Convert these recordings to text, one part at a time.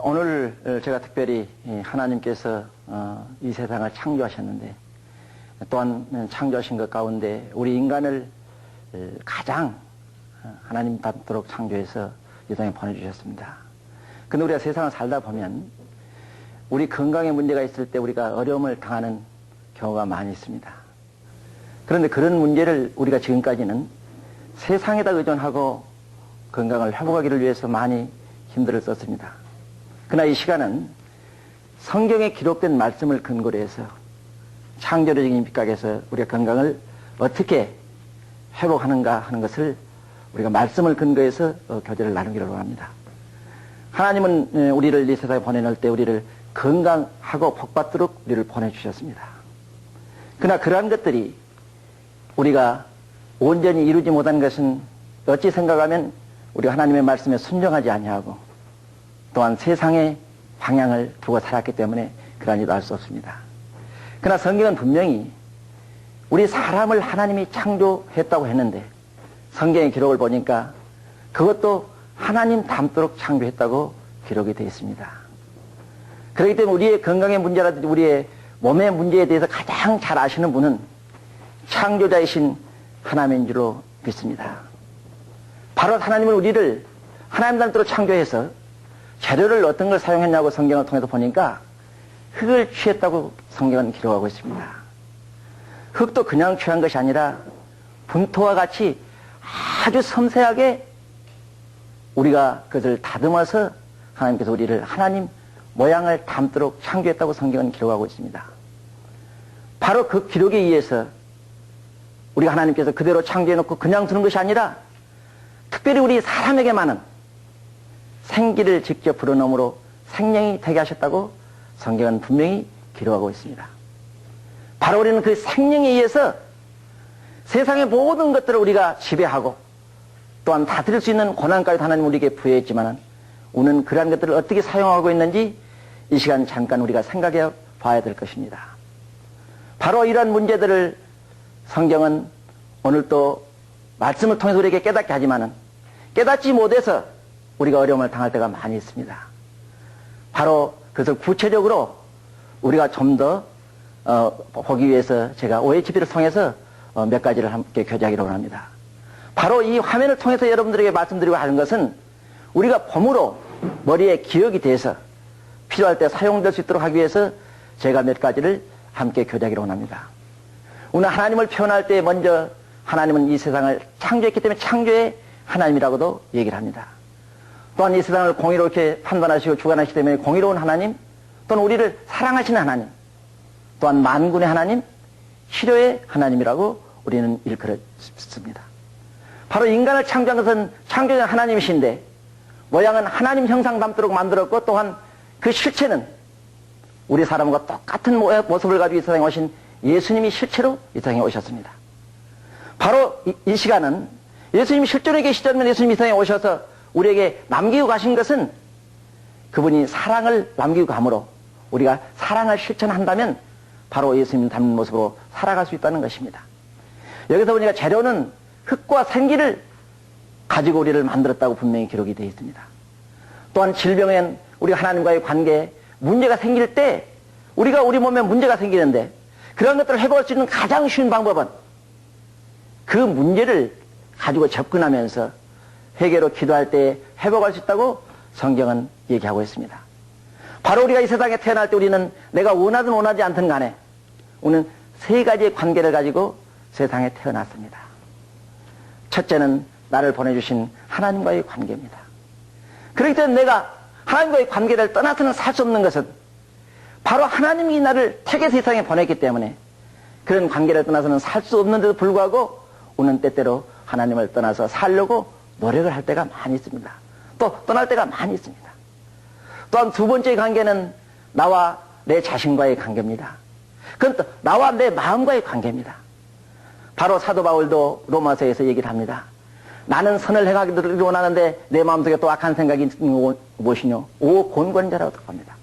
오늘 제가 특별히 하나님께서 이 세상을 창조하셨는데 또한 창조하신 것 가운데 우리 인간을 가장 하나님 닮도록 창조해서 이 땅에 보내주셨습니다. 근데 우리가 세상을 살다 보면 우리 건강에 문제가 있을 때 우리가 어려움을 당하는 경우가 많이 있습니다. 그런데 그런 문제를 우리가 지금까지는 세상에다 의존하고 건강을 회복하기를 위해서 많이 힘들어 썼습니다. 그러나 이 시간은 성경에 기록된 말씀을 근거로 해서 창조적인 빛각에서 우리가 건강을 어떻게 회복하는가 하는 것을 우리가 말씀을 근거해서 교제를 나누기를 원합니다. 하나님은 우리를 이 세상에 보내놓을 때 우리를 건강하고 복받도록 우리를 보내주셨습니다. 그러나 그러한 것들이 우리가 온전히 이루지 못한 것은 어찌 생각하면 우리가 하나님의 말씀에 순종하지 아니하고 또한 세상의 방향을 두고 살았기 때문에 그러한 일도 알 수 없습니다. 그러나 성경은 분명히 우리 사람을 하나님이 창조했다고 했는데 성경의 기록을 보니까 그것도 하나님 닮도록 창조했다고 기록이 되어 있습니다. 그렇기 때문에 우리의 건강의 문제라든지 우리의 몸의 문제에 대해서 가장 잘 아시는 분은 창조자이신 하나님인 줄로 믿습니다. 바로 하나님은 우리를 하나님 닮도록 창조해서 재료를 어떤 걸 사용했냐고 성경을 통해서 보니까 흙을 취했다고 성경은 기록하고 있습니다. 흙도 그냥 취한 것이 아니라 분토와 같이 아주 섬세하게 우리가 그것을 다듬어서 하나님께서 우리를 하나님 모양을 닮도록 창조했다고 성경은 기록하고 있습니다. 바로 그 기록에 의해서 우리가 하나님께서 그대로 창조해놓고 그냥 두는 것이 아니라 특별히 우리 사람에게만은 생기를 직접 불어넣음으로 생명이 되게 하셨다고 성경은 분명히 기록하고 있습니다. 바로 우리는 그 생명에 의해서 세상의 모든 것들을 우리가 지배하고 또한 다스릴 수 있는 권한까지 하나님 우리에게 부여했지만 우리는 그러한 것들을 어떻게 사용하고 있는지 이 시간 잠깐 우리가 생각해 봐야 될 것입니다. 바로 이러한 문제들을 성경은 오늘 또 말씀을 통해서 우리에게 깨닫게 하지만은 깨닫지 못해서 우리가 어려움을 당할 때가 많이 있습니다. 바로 그것을 구체적으로 우리가 좀 더 보기 위해서 제가 OHP를 통해서 몇 가지를 함께 교제하기로 합니다. 바로 이 화면을 통해서 여러분들에게 말씀드리고 하는 것은 우리가 봄으로 머리에 기억이 돼서 필요할 때 사용될 수 있도록 하기 위해서 제가 몇 가지를 함께 교제하기로 합니다. 오늘 하나님을 표현할 때 먼저 하나님은 이 세상을 창조했기 때문에 창조의 하나님이라고도 얘기를 합니다. 또한 이 세상을 공의롭게 판단하시고 주관하시기 때문에 공의로운 하나님, 또는 우리를 사랑하시는 하나님, 또한 만군의 하나님, 치료의 하나님이라고 우리는 일컬었습니다. 바로 인간을 창조한 것은 창조자 하나님이신데 모양은 하나님 형상 닮도록 만들었고 또한 그 실체는 우리 사람과 똑같은 모습을 가지고 이 세상에 오신 예수님이 실체로 이 세상에 오셨습니다. 바로 이 시간은 예수님이 실제로 계시지 않으면 예수님이 이 세상에 오셔서 우리에게 남기고 가신 것은 그분이 사랑을 남기고 감으로 우리가 사랑을 실천한다면 바로 예수님 닮은 모습으로 살아갈 수 있다는 것입니다. 여기서 보니까 재료는 흙과 생기를 가지고 우리를 만들었다고 분명히 기록이 되어 있습니다. 또한 질병엔 우리가 하나님과의 관계에 문제가 생길 때 우리가 우리 몸에 문제가 생기는데 그런 것들을 해볼 수 있는 가장 쉬운 방법은 그 문제를 가지고 접근하면서 회개로 기도할 때 회복할 수 있다고 성경은 얘기하고 있습니다. 바로 우리가 이 세상에 태어날 때 우리는 내가 원하든 원하지 않든 간에 우리는 세 가지의 관계를 가지고 세상에 태어났습니다. 첫째는 나를 보내주신 하나님과의 관계입니다. 그렇기 때문에 내가 하나님과의 관계를 떠나서는 살 수 없는 것은 바로 하나님이 나를 택해서 세상에 보냈기 때문에 그런 관계를 떠나서는 살 수 없는데도 불구하고 우리는 때때로 하나님을 떠나서 살려고 노력을 할 때가 많이 있습니다. 또 떠날 때가 많이 있습니다. 또한 두 번째 관계는 나와 내 자신과의 관계입니다. 그건 또 나와 내 마음과의 관계입니다. 바로 사도 바울도 로마서에서 얘기를 합니다. 나는 선을 행하기를 원하는데 내 마음속에 또 악한 생각이 있는 무엇이뇨? 오 곤곤자라고 합니다.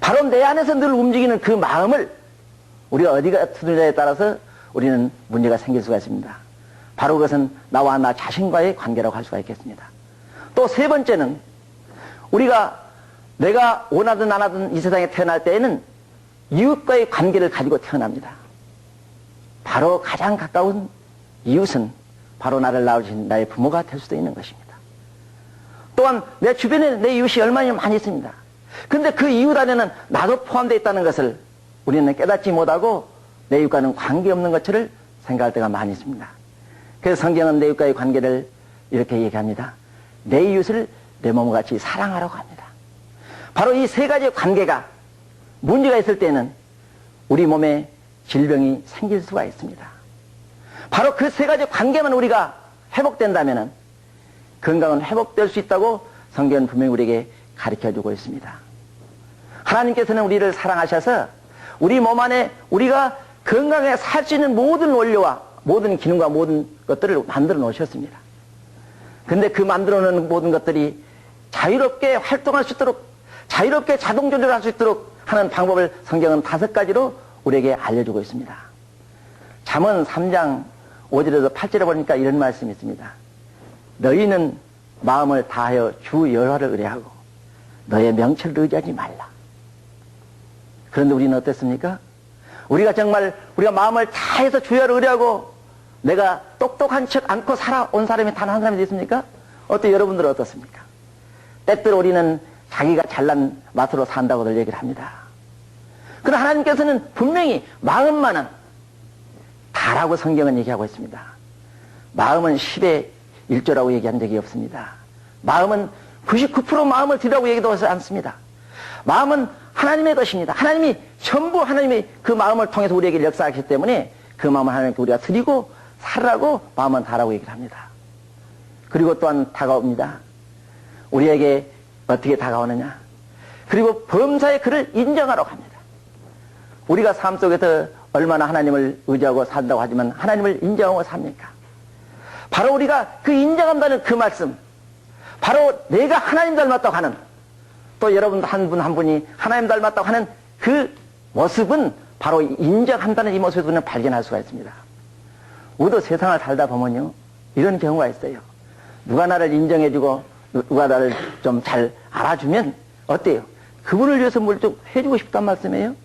바로 내 안에서 늘 움직이는 그 마음을 우리가 어디가 두느냐에 따라서 우리는 문제가 생길 수가 있습니다. 바로 그것은 나와 나 자신과의 관계라고 할 수가 있겠습니다. 또 세 번째는 우리가 내가 원하든 안 하든 이 세상에 태어날 때에는 이웃과의 관계를 가지고 태어납니다. 바로 가장 가까운 이웃은 바로 나를 낳으신 나의 부모가 될 수도 있는 것입니다. 또한 내 주변에 내 이웃이 얼마나 많이 있습니다. 근데 그 이웃 안에는 나도 포함되어 있다는 것을 우리는 깨닫지 못하고 내 이웃과는 관계없는 것을 생각할 때가 많이 있습니다. 그래서 성경은 내 이웃과의 관계를 이렇게 얘기합니다. 내 이웃을 내 몸과 같이 사랑하라고 합니다. 바로 이 세 가지의 관계가 문제가 있을 때는 우리 몸에 질병이 생길 수가 있습니다. 바로 그 세 가지 관계만 우리가 회복된다면 건강은 회복될 수 있다고 성경은 분명히 우리에게 가르쳐주고 있습니다. 하나님께서는 우리를 사랑하셔서 우리 몸 안에 우리가 건강하게 살 수 있는 모든 원료와 모든 기능과 모든 것들을 만들어 놓으셨습니다. 근데 그 만들어 놓은 모든 것들이 자유롭게 활동할 수 있도록, 자유롭게 자동 조절할 수 있도록 하는 방법을 성경은 5가지로 우리에게 알려주고 있습니다. 잠언 3장 5절에서 8절에 보니까 이런 말씀이 있습니다. 너희는 마음을 다하여 주 여호와를 의뢰하고 너의 명철을 의지하지 말라. 그런데 우리는 어땠습니까? 우리가 정말 우리가 마음을 다해서 주 여호와를 의뢰하고 내가 똑똑한 척 않고 살아온 사람이 단 한 사람이 있습니까? 어때 여러분들은 어떻습니까? 때때로 우리는 자기가 잘난 맛으로 산다고들 얘기를 합니다. 그러나 하나님께서는 분명히 마음만은 다라고 성경은 얘기하고 있습니다. 마음은 10의 1조라고 얘기한 적이 없습니다. 마음은 99% 마음을 드리라고 얘기도 하지 않습니다. 마음은 하나님의 것입니다. 하나님이 전부 하나님이 그 마음을 통해서 우리에게 역사하기 때문에 그 마음을 하나님께 우리가 드리고 살라고 마음은 다라고 얘기를 합니다. 그리고 또한 다가옵니다. 우리에게 어떻게 다가오느냐? 그리고 범사의 그를 인정하라고 합니다. 우리가 삶 속에서 얼마나 하나님을 의지하고 산다고 하지만 하나님을 인정하고 삽니까? 바로 우리가 그 인정한다는 그 말씀, 바로 내가 하나님 닮았다고 하는, 또 여러분 한 분 한 분이 하나님 닮았다고 하는 그 모습은 바로 인정한다는 이 모습을 우리는 발견할 수가 있습니다. 우리도 세상을 살다 보면요, 이런 경우가 있어요. 누가 나를 인정해주고 누가 나를 좀 잘 알아주면 어때요? 그분을 위해서 뭘 좀 해주고 싶단 말씀이에요?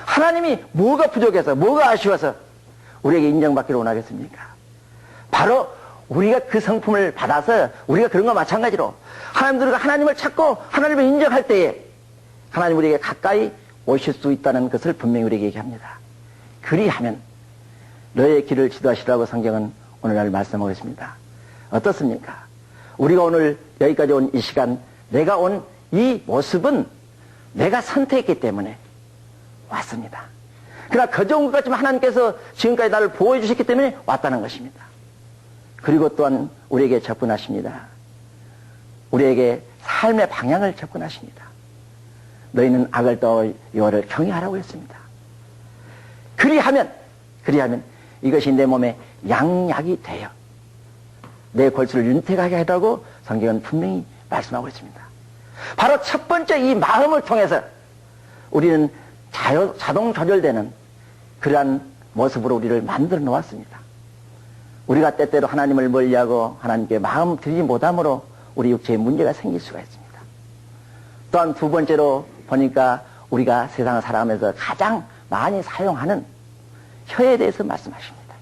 하나님이 뭐가 부족해서 뭐가 아쉬워서 우리에게 인정받기를 원하겠습니까? 바로 우리가 그 성품을 받아서 우리가 그런 것과 마찬가지로 하나님들과 하나님을 찾고 하나님을 인정할 때에 하나님 우리에게 가까이 오실 수 있다는 것을 분명히 우리에게 얘기합니다. 그리하면 너의 길을 지도하시라고 성경은 오늘날 말씀하고 있습니다. 어떻습니까? 우리가 오늘 여기까지 온 이 시간, 내가 온 이 모습은 내가 선택했기 때문에 왔습니다. 그러나 그 좋은 것 같지만 하나님께서 지금까지 나를 보호해 주셨기 때문에 왔다는 것입니다. 그리고 또한 우리에게 접근하십니다. 우리에게 삶의 방향을 접근하십니다. 너희는 악을 떠 여호와를 경외하라고 했습니다. 그리하면 이것이 내 몸에 양약이 되어 내 골수를 윤택하게 하라고 성경은 분명히 말씀하고 있습니다. 바로 첫 번째 이 마음을 통해서 우리는 자동 조절되는 그러한 모습으로 우리를 만들어 놓았습니다. 우리가 때때로 하나님을 멀리하고 하나님께 마음 들이지 못함으로 우리 육체에 문제가 생길 수가 있습니다. 또한 두 번째로 보니까 우리가 세상을 살아가면서 가장 많이 사용하는 혀에 대해서 말씀하십니다.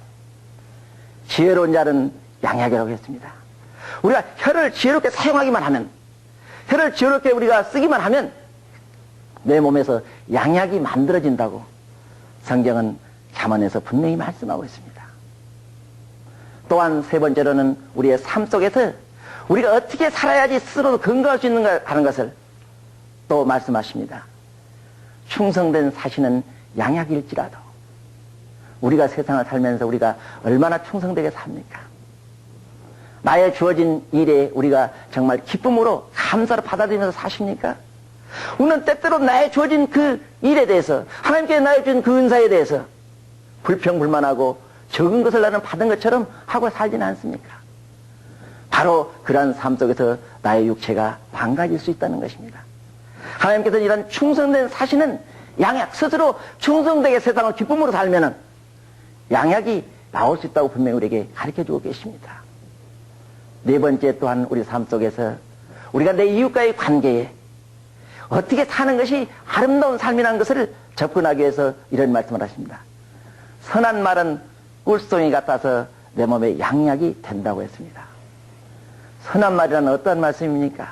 지혜로운 자는 양약이라고 했습니다. 우리가 혀를 지혜롭게 사용하기만 하면, 혀를 지혜롭게 우리가 쓰기만 하면 내 몸에서 양약이 만들어진다고 성경은 잠언에서 분명히 말씀하고 있습니다. 또한 세 번째로는 우리의 삶 속에서 우리가 어떻게 살아야지 스스로 건강할 수 있는가 하는 것을 또 말씀하십니다. 충성된 사시는 양약일지라도 우리가 세상을 살면서 우리가 얼마나 충성되게 삽니까? 나의 주어진 일에 우리가 정말 기쁨으로 감사를 받아들이면서 사십니까? 우리는 때때로 나의 주어진 그 일에 대해서 하나님께 나의 주신 그 은사에 대해서 불평불만하고 적은 것을 나는 받은 것처럼 하고 살지는 않습니까? 바로 그러한 삶 속에서 나의 육체가 망가질 수 있다는 것입니다. 하나님께서는 이런 충성된 사시는 양약, 스스로 충성되게 세상을 기쁨으로 살면은 양약이 나올 수 있다고 분명히 우리에게 가르쳐주고 계십니다. 네 번째 또한 우리 삶 속에서 우리가 내 이웃과의 관계에 어떻게 사는 것이 아름다운 삶이라는 것을 접근하기 위해서 이런 말씀을 하십니다. 선한 말은 꿀송이 같아서 내 몸에 양약이 된다고 했습니다. 선한 말이라는 어떤 말씀입니까?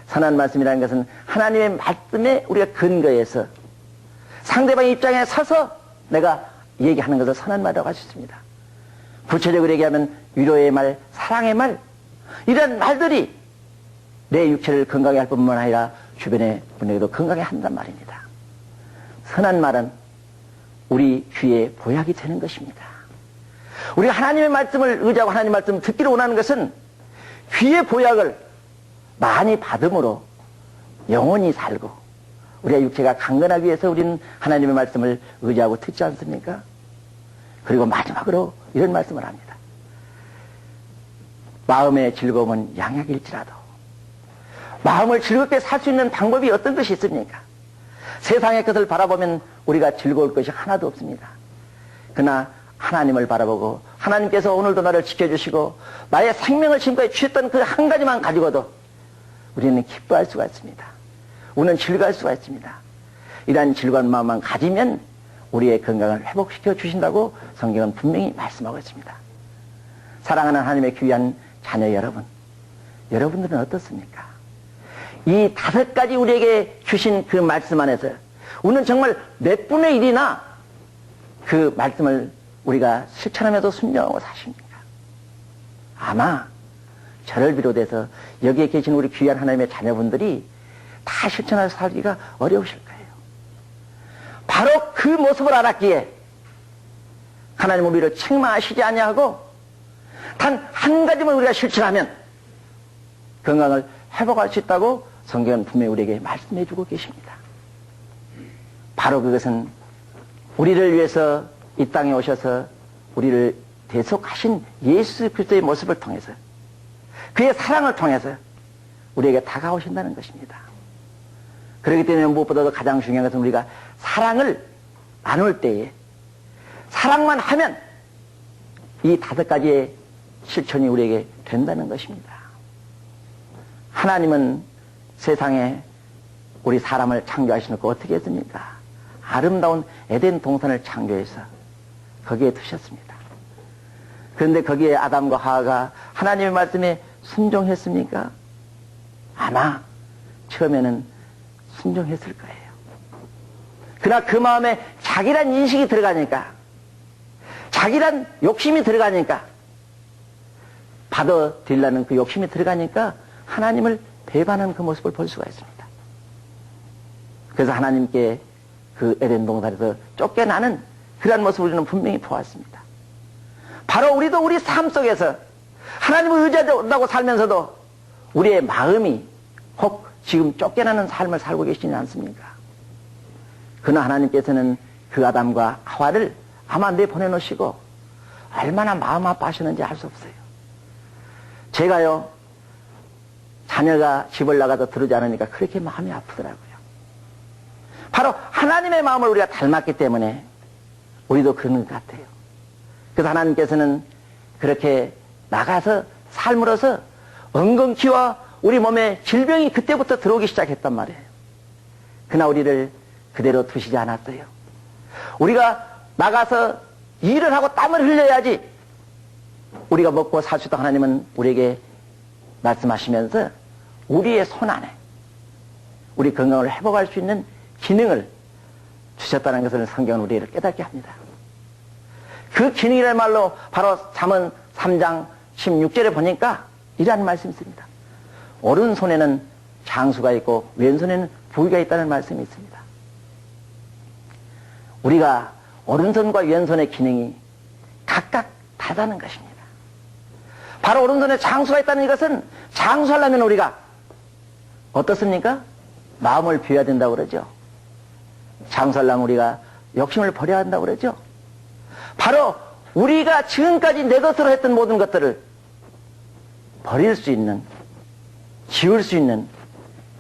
선한 말씀이라는 것은 하나님의 말씀에 우리가 근거해서 상대방 입장에 서서 내가 얘기하는 것을 선한 말이라고 할 수 있습니다. 구체적으로 얘기하면 위로의 말, 사랑의 말, 이런 말들이 내 육체를 건강하게 할 뿐만 아니라 주변의 분에게도 건강하게 한단 말입니다. 선한 말은 우리 귀에 보약이 되는 것입니다. 우리가 하나님의 말씀을 의지하고 하나님의 말씀을 듣기를 원하는 것은 귀의 보약을 많이 받음으로 영원히 살고 우리의 육체가 강건하기 위해서 우리는 하나님의 말씀을 의지하고 듣지 않습니까? 그리고 마지막으로 이런 말씀을 합니다. 마음의 즐거움은 양약일지라도 마음을 즐겁게 살 수 있는 방법이 어떤 것이 있습니까? 세상의 것을 바라보면 우리가 즐거울 것이 하나도 없습니다. 그러나 하나님을 바라보고 하나님께서 오늘도 나를 지켜주시고 나의 생명을 지금까지 취했던 그 한 가지만 가지고도 우리는 기뻐할 수가 있습니다. 우리는 즐거울 수가 있습니다. 이러한 즐거운 마음만 가지면 우리의 건강을 회복시켜 주신다고 성경은 분명히 말씀하고 있습니다. 사랑하는 하나님의 귀한 자녀 여러분, 여러분들은 어떻습니까? 이 5가지 우리에게 주신 그 말씀 안에서 우리는 정말 몇 분의 1이나 그 말씀을 우리가 실천하면서 순종하고 사십니까? 아마 저를 비롯해서 여기에 계신 우리 귀한 하나님의 자녀분들이 다 실천해서 살기가 어려우실 거예요. 바로 그 모습을 알았기에 하나님은 우리를 책망하시지 아니하고 단 한 가지만 우리가 실천하면 건강을 회복할 수 있다고 성경은 분명히 우리에게 말씀해 주고 계십니다. 바로 그것은 우리를 위해서 이 땅에 오셔서 우리를 대속하신 예수 그리스도의 모습을 통해서 그의 사랑을 통해서 우리에게 다가오신다는 것입니다. 그렇기 때문에 무엇보다도 가장 중요한 것은 우리가 사랑을 나눌 때에 사랑만 하면 이 5가지의 실천이 우리에게 된다는 것입니다. 하나님은 세상에 우리 사람을 창조하시놓고 어떻게 했습니까? 아름다운 에덴 동산을 창조해서 거기에 두셨습니다. 그런데 거기에 아담과 하와가 하나님의 말씀에 순종했습니까? 아마 처음에는 순종했을 거예요. 그러나 그 마음에 자기란 인식이 들어가니까, 자기란 욕심이 들어가니까, 받아들이려는 그 욕심이 들어가니까 하나님을 배반하는 그 모습을 볼 수가 있습니다. 그래서 하나님께 그 에덴 동산에서 쫓겨나는 그런 모습을 우리는 분명히 보았습니다. 바로 우리도 우리 삶 속에서 하나님을 의지한다고 살면서도 우리의 마음이 혹 지금 쫓겨나는 삶을 살고 계시지 않습니까? 그러나 하나님께서는 그 아담과 하와를 아마 내보내놓으시고 얼마나 마음 아파하시는지 알 수 없어요. 제가요, 자녀가 집을 나가서 들어오지 않으니까 그렇게 마음이 아프더라고요. 바로 하나님의 마음을 우리가 닮았기 때문에 우리도 그런 것 같아요. 그래서 하나님께서는 그렇게 나가서 삶으로써 엉겅퀴와 우리 몸에 질병이 그때부터 들어오기 시작했단 말이에요. 그러나 우리를 그대로 두시지 않았어요. 우리가 나가서 일을 하고 땀을 흘려야지 우리가 먹고 살 수 있도록 하나님은 우리에게 말씀하시면서 우리의 손 안에 우리 건강을 회복할 수 있는 기능을 주셨다는 것을 성경은 우리를 깨닫게 합니다. 그 기능이라는 말로 바로 잠언 3장 16절에 보니까 이라는 말씀이 있습니다. 오른손에는 장수가 있고 왼손에는 부위가 있다는 말씀이 있습니다. 우리가 오른손과 왼손의 기능이 각각 다르다는 것입니다. 바로 오른손에 장수가 있다는 이것은 장수하려면 우리가 어떻습니까? 마음을 비워야 된다고 그러죠. 장수하려면 우리가 욕심을 버려야 한다고 그러죠. 바로 우리가 지금까지 내 것으로 했던 모든 것들을 버릴 수 있는, 지울 수 있는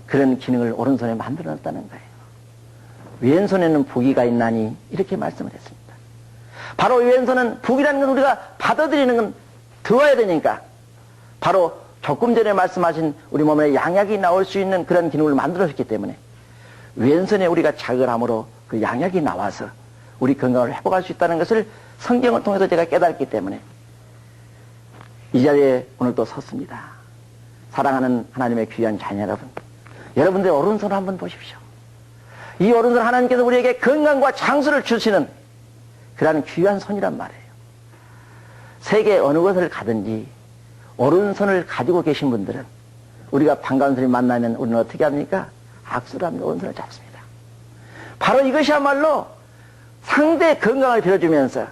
그런 기능을 오른손에 만들어 놨다는 거예요. 왼손에는 부기가 있나니 이렇게 말씀을 했습니다. 바로 왼손은 부기라는 건 우리가 받아들이는 건 들어야 되니까 바로 조금 전에 말씀하신 우리 몸에 양약이 나올 수 있는 그런 기능을 만들어줬기 때문에 왼손에 우리가 자극을 함으로 그 양약이 나와서 우리 건강을 회복할 수 있다는 것을 성경을 통해서 제가 깨달았기 때문에 이 자리에 오늘 또 섰습니다. 사랑하는 하나님의 귀한 자녀 여러분, 여러분들의 오른손을 한번 보십시오. 이 오른손 하나님께서 우리에게 건강과 장수를 주시는 그러한 귀한 손이란 말이에요. 세계 어느 곳을 가든지 오른손을 가지고 계신 분들은 우리가 반가운 사람이 만나면 우리는 어떻게 합니까? 악수를 하며 오른손을 잡습니다. 바로 이것이야말로 상대의 건강을 빌어주면서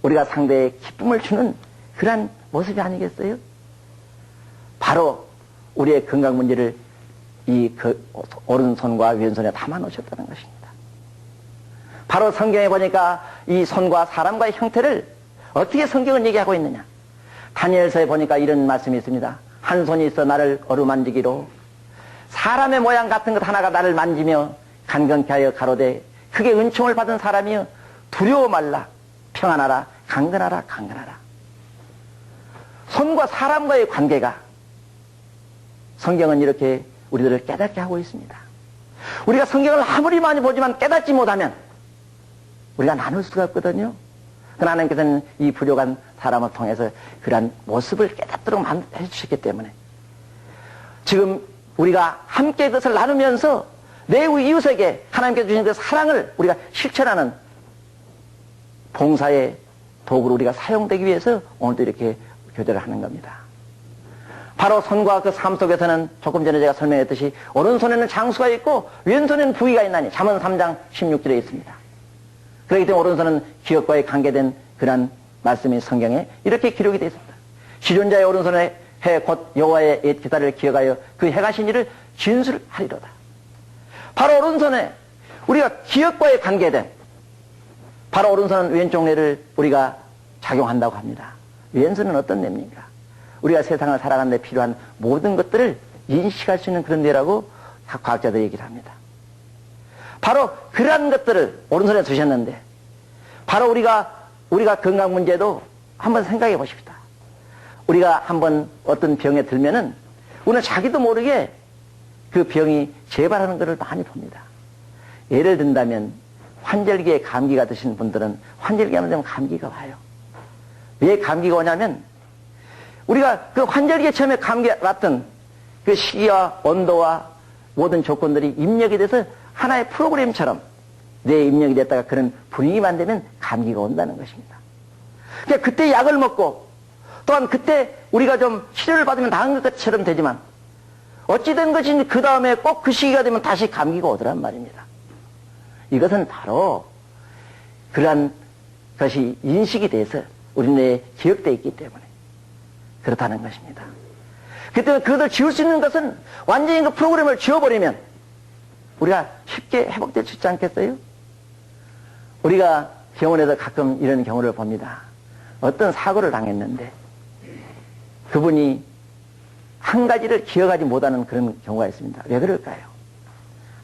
우리가 상대의 기쁨을 주는 그러한 모습이 아니겠어요? 바로 우리의 건강 문제를 이 오른손과 왼손에 담아 놓으셨다는 것입니다. 바로 성경에 보니까 이 손과 사람과의 형태를 어떻게 성경은 얘기하고 있느냐? 다니엘서에 보니까 이런 말씀이 있습니다. 한 손이 있어 나를 어루만지기로 사람의 모양 같은 것 하나가 나를 만지며 간건케 하여 가로되 크게 은총을 받은 사람이여 두려워 말라 평안하라 강건하라 강건하라. 손과 사람과의 관계가 성경은 이렇게 우리들을 깨닫게 하고 있습니다. 우리가 성경을 아무리 많이 보지만 깨닫지 못하면 우리가 나눌 수가 없거든요. 그러나 하나님께서는 이 부족한 사람을 통해서 그러한 모습을 깨닫도록 해주셨기 때문에 지금 우리가 함께 그것을 나누면서 내 이웃에게 하나님께서 주신 그 사랑을 우리가 실천하는 봉사의 도구로 우리가 사용되기 위해서 오늘도 이렇게 교제를 하는 겁니다. 바로 손과 그 삶 속에서는 조금 전에 제가 설명했듯이 오른손에는 장수가 있고 왼손에는 부위가 있나니 잠언 3장 16절에 있습니다. 그렇기 때문에 오른손은 기업과의 관계된 그런 말씀이 성경에 이렇게 기록이 되어 있습니다. 시존자의 오른손에 해 곧 여호와의 옛 기사를 기억하여 그 해가신 일을 진술하리로다. 바로 오른손에 우리가 기업과의 관계된 바로 오른손은 왼쪽 뇌를 우리가 작용한다고 합니다. 왼손은 어떤 뇌입니까? 우리가 세상을 살아가는 데 필요한 모든 것들을 인식할 수 있는 그런 뇌라고 과학자들이 얘기를 합니다. 바로 그러한 것들을 오른손에 두셨는데 바로 우리가 건강 문제도 한번 생각해 보십시다. 우리가 한번 어떤 병에 들면은 우리는 자기도 모르게 그 병이 재발하는 것을 많이 봅니다. 예를 든다면 환절기에 감기가 드신 분들은 환절기 하면 되면 감기가 와요. 왜 감기가 오냐면 우리가 그 환절기에 처음에 감기 왔던 그 시기와 온도와 모든 조건들이 입력이 돼서 하나의 프로그램처럼 뇌에 입력이 됐다가 그런 분위기만 되면 감기가 온다는 것입니다. 그러니까 그때 약을 먹고 또한 그때 우리가 좀 치료를 받으면 나은 것처럼 되지만 어찌된 것인지 그 다음에 꼭 그 시기가 되면 다시 감기가 오더란 말입니다. 이것은 바로 그러한 것이 인식이 돼서 우리 뇌에 기억되어 있기 때문에 그렇다는 것입니다. 그때 그것을 지울 수 있는 것은 완전히 그 프로그램을 지워버리면 우리가 쉽게 회복될 수 있지 않겠어요? 우리가 병원에서 가끔 이런 경우를 봅니다. 어떤 사고를 당했는데 그분이 한 가지를 기억하지 못하는 그런 경우가 있습니다. 왜 그럴까요?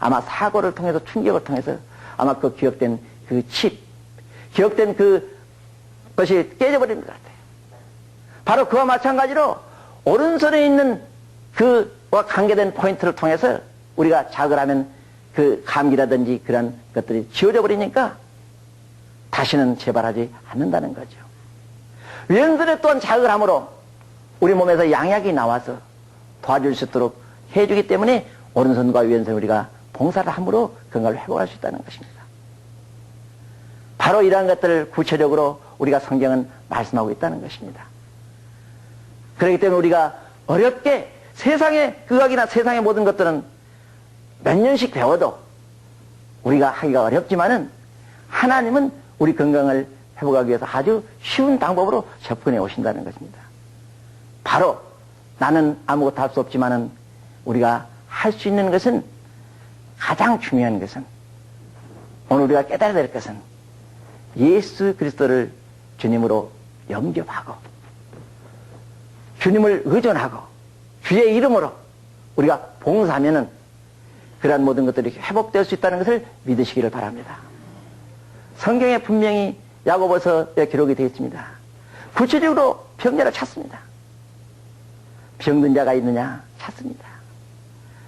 아마 사고를 통해서 충격을 통해서 아마 그 기억된 그 칩, 기억된 그것이 깨져버린 것 같아요. 바로 그와 마찬가지로 오른손에 있는 그와 관계된 포인트를 통해서 우리가 자극을 하면 그 감기라든지 그런 것들이 지워져 버리니까 다시는 재발하지 않는다는 거죠. 왼손에 또한 자극을 함으로 우리 몸에서 양약이 나와서 도와줄 수 있도록 해주기 때문에 오른손과 왼손 우리가 봉사를 함으로 건강을 회복할 수 있다는 것입니다. 바로 이러한 것들을 구체적으로 우리가 성경은 말씀하고 있다는 것입니다. 그렇기 때문에 우리가 어렵게 세상의 의학이나 세상의 모든 것들은 몇 년씩 배워도 우리가 하기가 어렵지만은 하나님은 우리 건강을 회복하기 위해서 아주 쉬운 방법으로 접근해 오신다는 것입니다. 바로 나는 아무것도 할 수 없지만은 우리가 할 수 있는 것은 가장 중요한 것은 오늘 우리가 깨달아야 될 것은 예수 그리스도를 주님으로 영접하고 주님을 의존하고 주의 이름으로 우리가 봉사하면은 그러한 모든 것들이 회복될 수 있다는 것을 믿으시기를 바랍니다. 성경에 분명히 야고보서에 기록이 되어 있습니다. 구체적으로 병자를 찾습니다. 병든 자가 있느냐 찾습니다.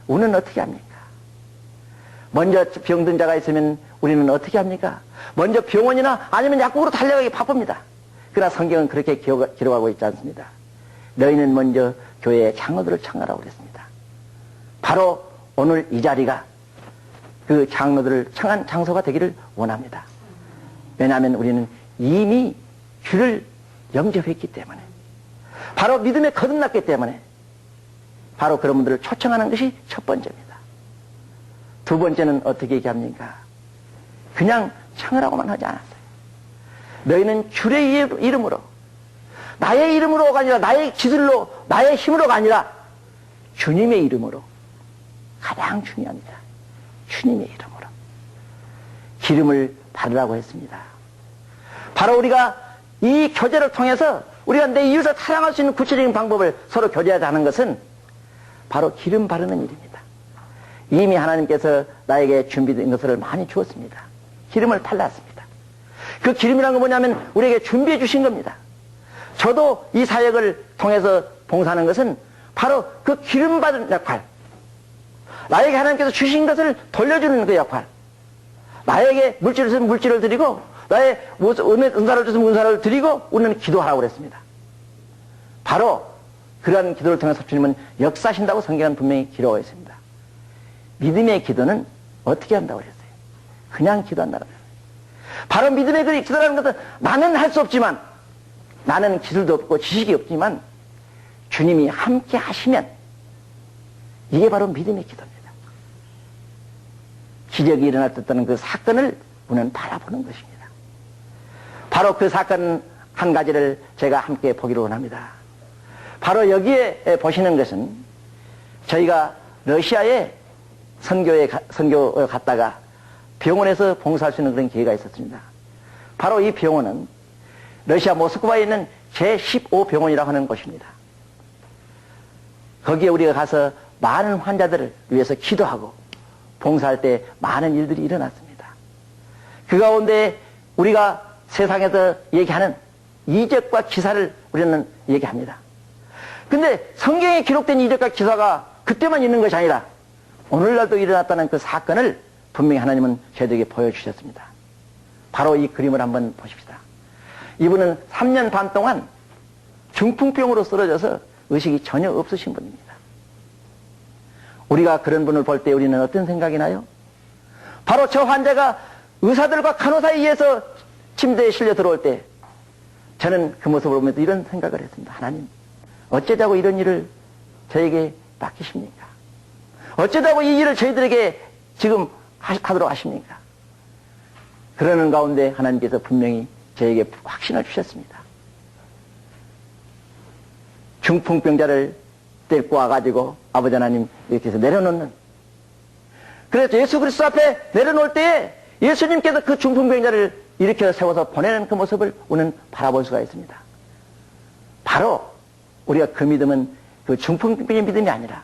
우리는 어떻게 합니까? 먼저 병든 자가 있으면 우리는 어떻게 합니까? 먼저 병원이나 아니면 약국으로 달려가기 바쁩니다. 그러나 성경은 그렇게 기록하고 있지 않습니다. 너희는 먼저 교회의 장로들을 청하라고 그랬습니다. 바로 오늘 이 자리가 그 장로들을 청한 장소가 되기를 원합니다. 왜냐하면 우리는 이미 주를 영접했기 때문에, 바로 믿음에 거듭났기 때문에 바로 그런 분들을 초청하는 것이 첫 번째입니다. 두 번째는 어떻게 얘기합니까? 그냥 청하라고만 하지 않았어요. 너희는 주의 이름으로, 나의 이름으로가 아니라 나의 기술로, 나의 힘으로가 아니라 주님의 이름으로, 가장 중요합니다. 주님의 이름으로 기름을 바르라고 했습니다. 바로 우리가 이 교제를 통해서 우리가 내 이웃을 사랑할 수 있는 구체적인 방법을 서로 교제하자는 것은 바로 기름 바르는 일입니다. 이미 하나님께서 나에게 준비된 것을 많이 주었습니다. 기름을 발랐습니다. 그 기름이라는 건 뭐냐면 우리에게 준비해 주신 겁니다. 저도 이 사역을 통해서 봉사하는 것은 바로 그 기름 받은 역할, 나에게 하나님께서 주신 것을 돌려주는 그 역할, 나에게 물질을 주면 물질을 드리고, 나의 은사를 주면 은사를 드리고, 우리는 기도하라고 그랬습니다. 바로 그러한 기도를 통해서 주님은 역사하신다고 성경은 분명히 기록하고 있습니다. 믿음의 기도는 어떻게 한다고 그랬어요? 그냥 기도한다고 그랬어요. 바로 믿음의 그 기도라는 것은 나는 할 수 없지만, 나는 기술도 없고 지식이 없지만 주님이 함께 하시면 이게 바로 믿음의 기도입니다. 기적이 일어날 듯한 그 사건을 우리는 바라보는 것입니다. 바로 그 사건 한 가지를 제가 함께 보기로 원합니다. 바로 여기에 보시는 것은 저희가 러시아에 선교에 갔다가 병원에서 봉사할 수 있는 그런 기회가 있었습니다. 바로 이 병원은 러시아 모스크바에 있는 제15병원이라고 하는 곳입니다. 거기에 우리가 가서 많은 환자들을 위해서 기도하고 봉사할 때 많은 일들이 일어났습니다. 그 가운데 우리가 세상에서 얘기하는 이적과 기사를 우리는 얘기합니다. 근데 성경에 기록된 이적과 기사가 그때만 있는 것이 아니라 오늘날도 일어났다는 그 사건을 분명히 하나님은 저희들에게 보여주셨습니다. 바로 이 그림을 한번 보십시다. 이분은 3년 반 동안 중풍병으로 쓰러져서 의식이 전혀 없으신 분입니다. 우리가 그런 분을 볼 때 우리는 어떤 생각이 나요? 바로 저 환자가 의사들과 간호사에 의해서 침대에 실려 들어올 때 저는 그 모습을 보면서 이런 생각을 했습니다. 하나님, 어쩌자고 이런 일을 저에게 맡기십니까? 어쩌자고 이 일을 저희들에게 지금 하도록 하십니까? 그러는 가운데 하나님께서 분명히 저에게 확신을 주셨습니다. 중풍병자를 데리고 와가지고 아버지 하나님 이렇게 해서 내려놓는, 그래서 예수 그리스도 앞에 내려놓을 때에 예수님께서 그 중풍병자를 일으켜 세워서 보내는 그 모습을 우리는 바라볼 수가 있습니다. 바로 우리가 그 믿음은 그 중풍병의 믿음이 아니라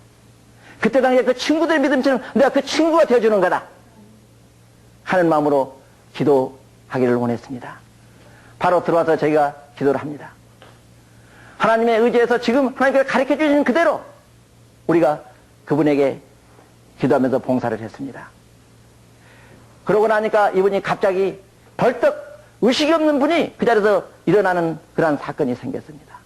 그때 당시에 그 친구들의 믿음처럼 내가 그 친구가 되어주는 거다 하는 마음으로 기도하기를 원했습니다. 바로 들어와서 저희가 기도를 합니다. 하나님의 의지에서 지금 하나님께서 가르쳐 주신 그대로 우리가 그분에게 기도하면서 봉사를 했습니다. 그러고 나니까 이분이 갑자기 벌떡 의식이 없는 분이 그 자리에서 일어나는 그러한 사건이 생겼습니다.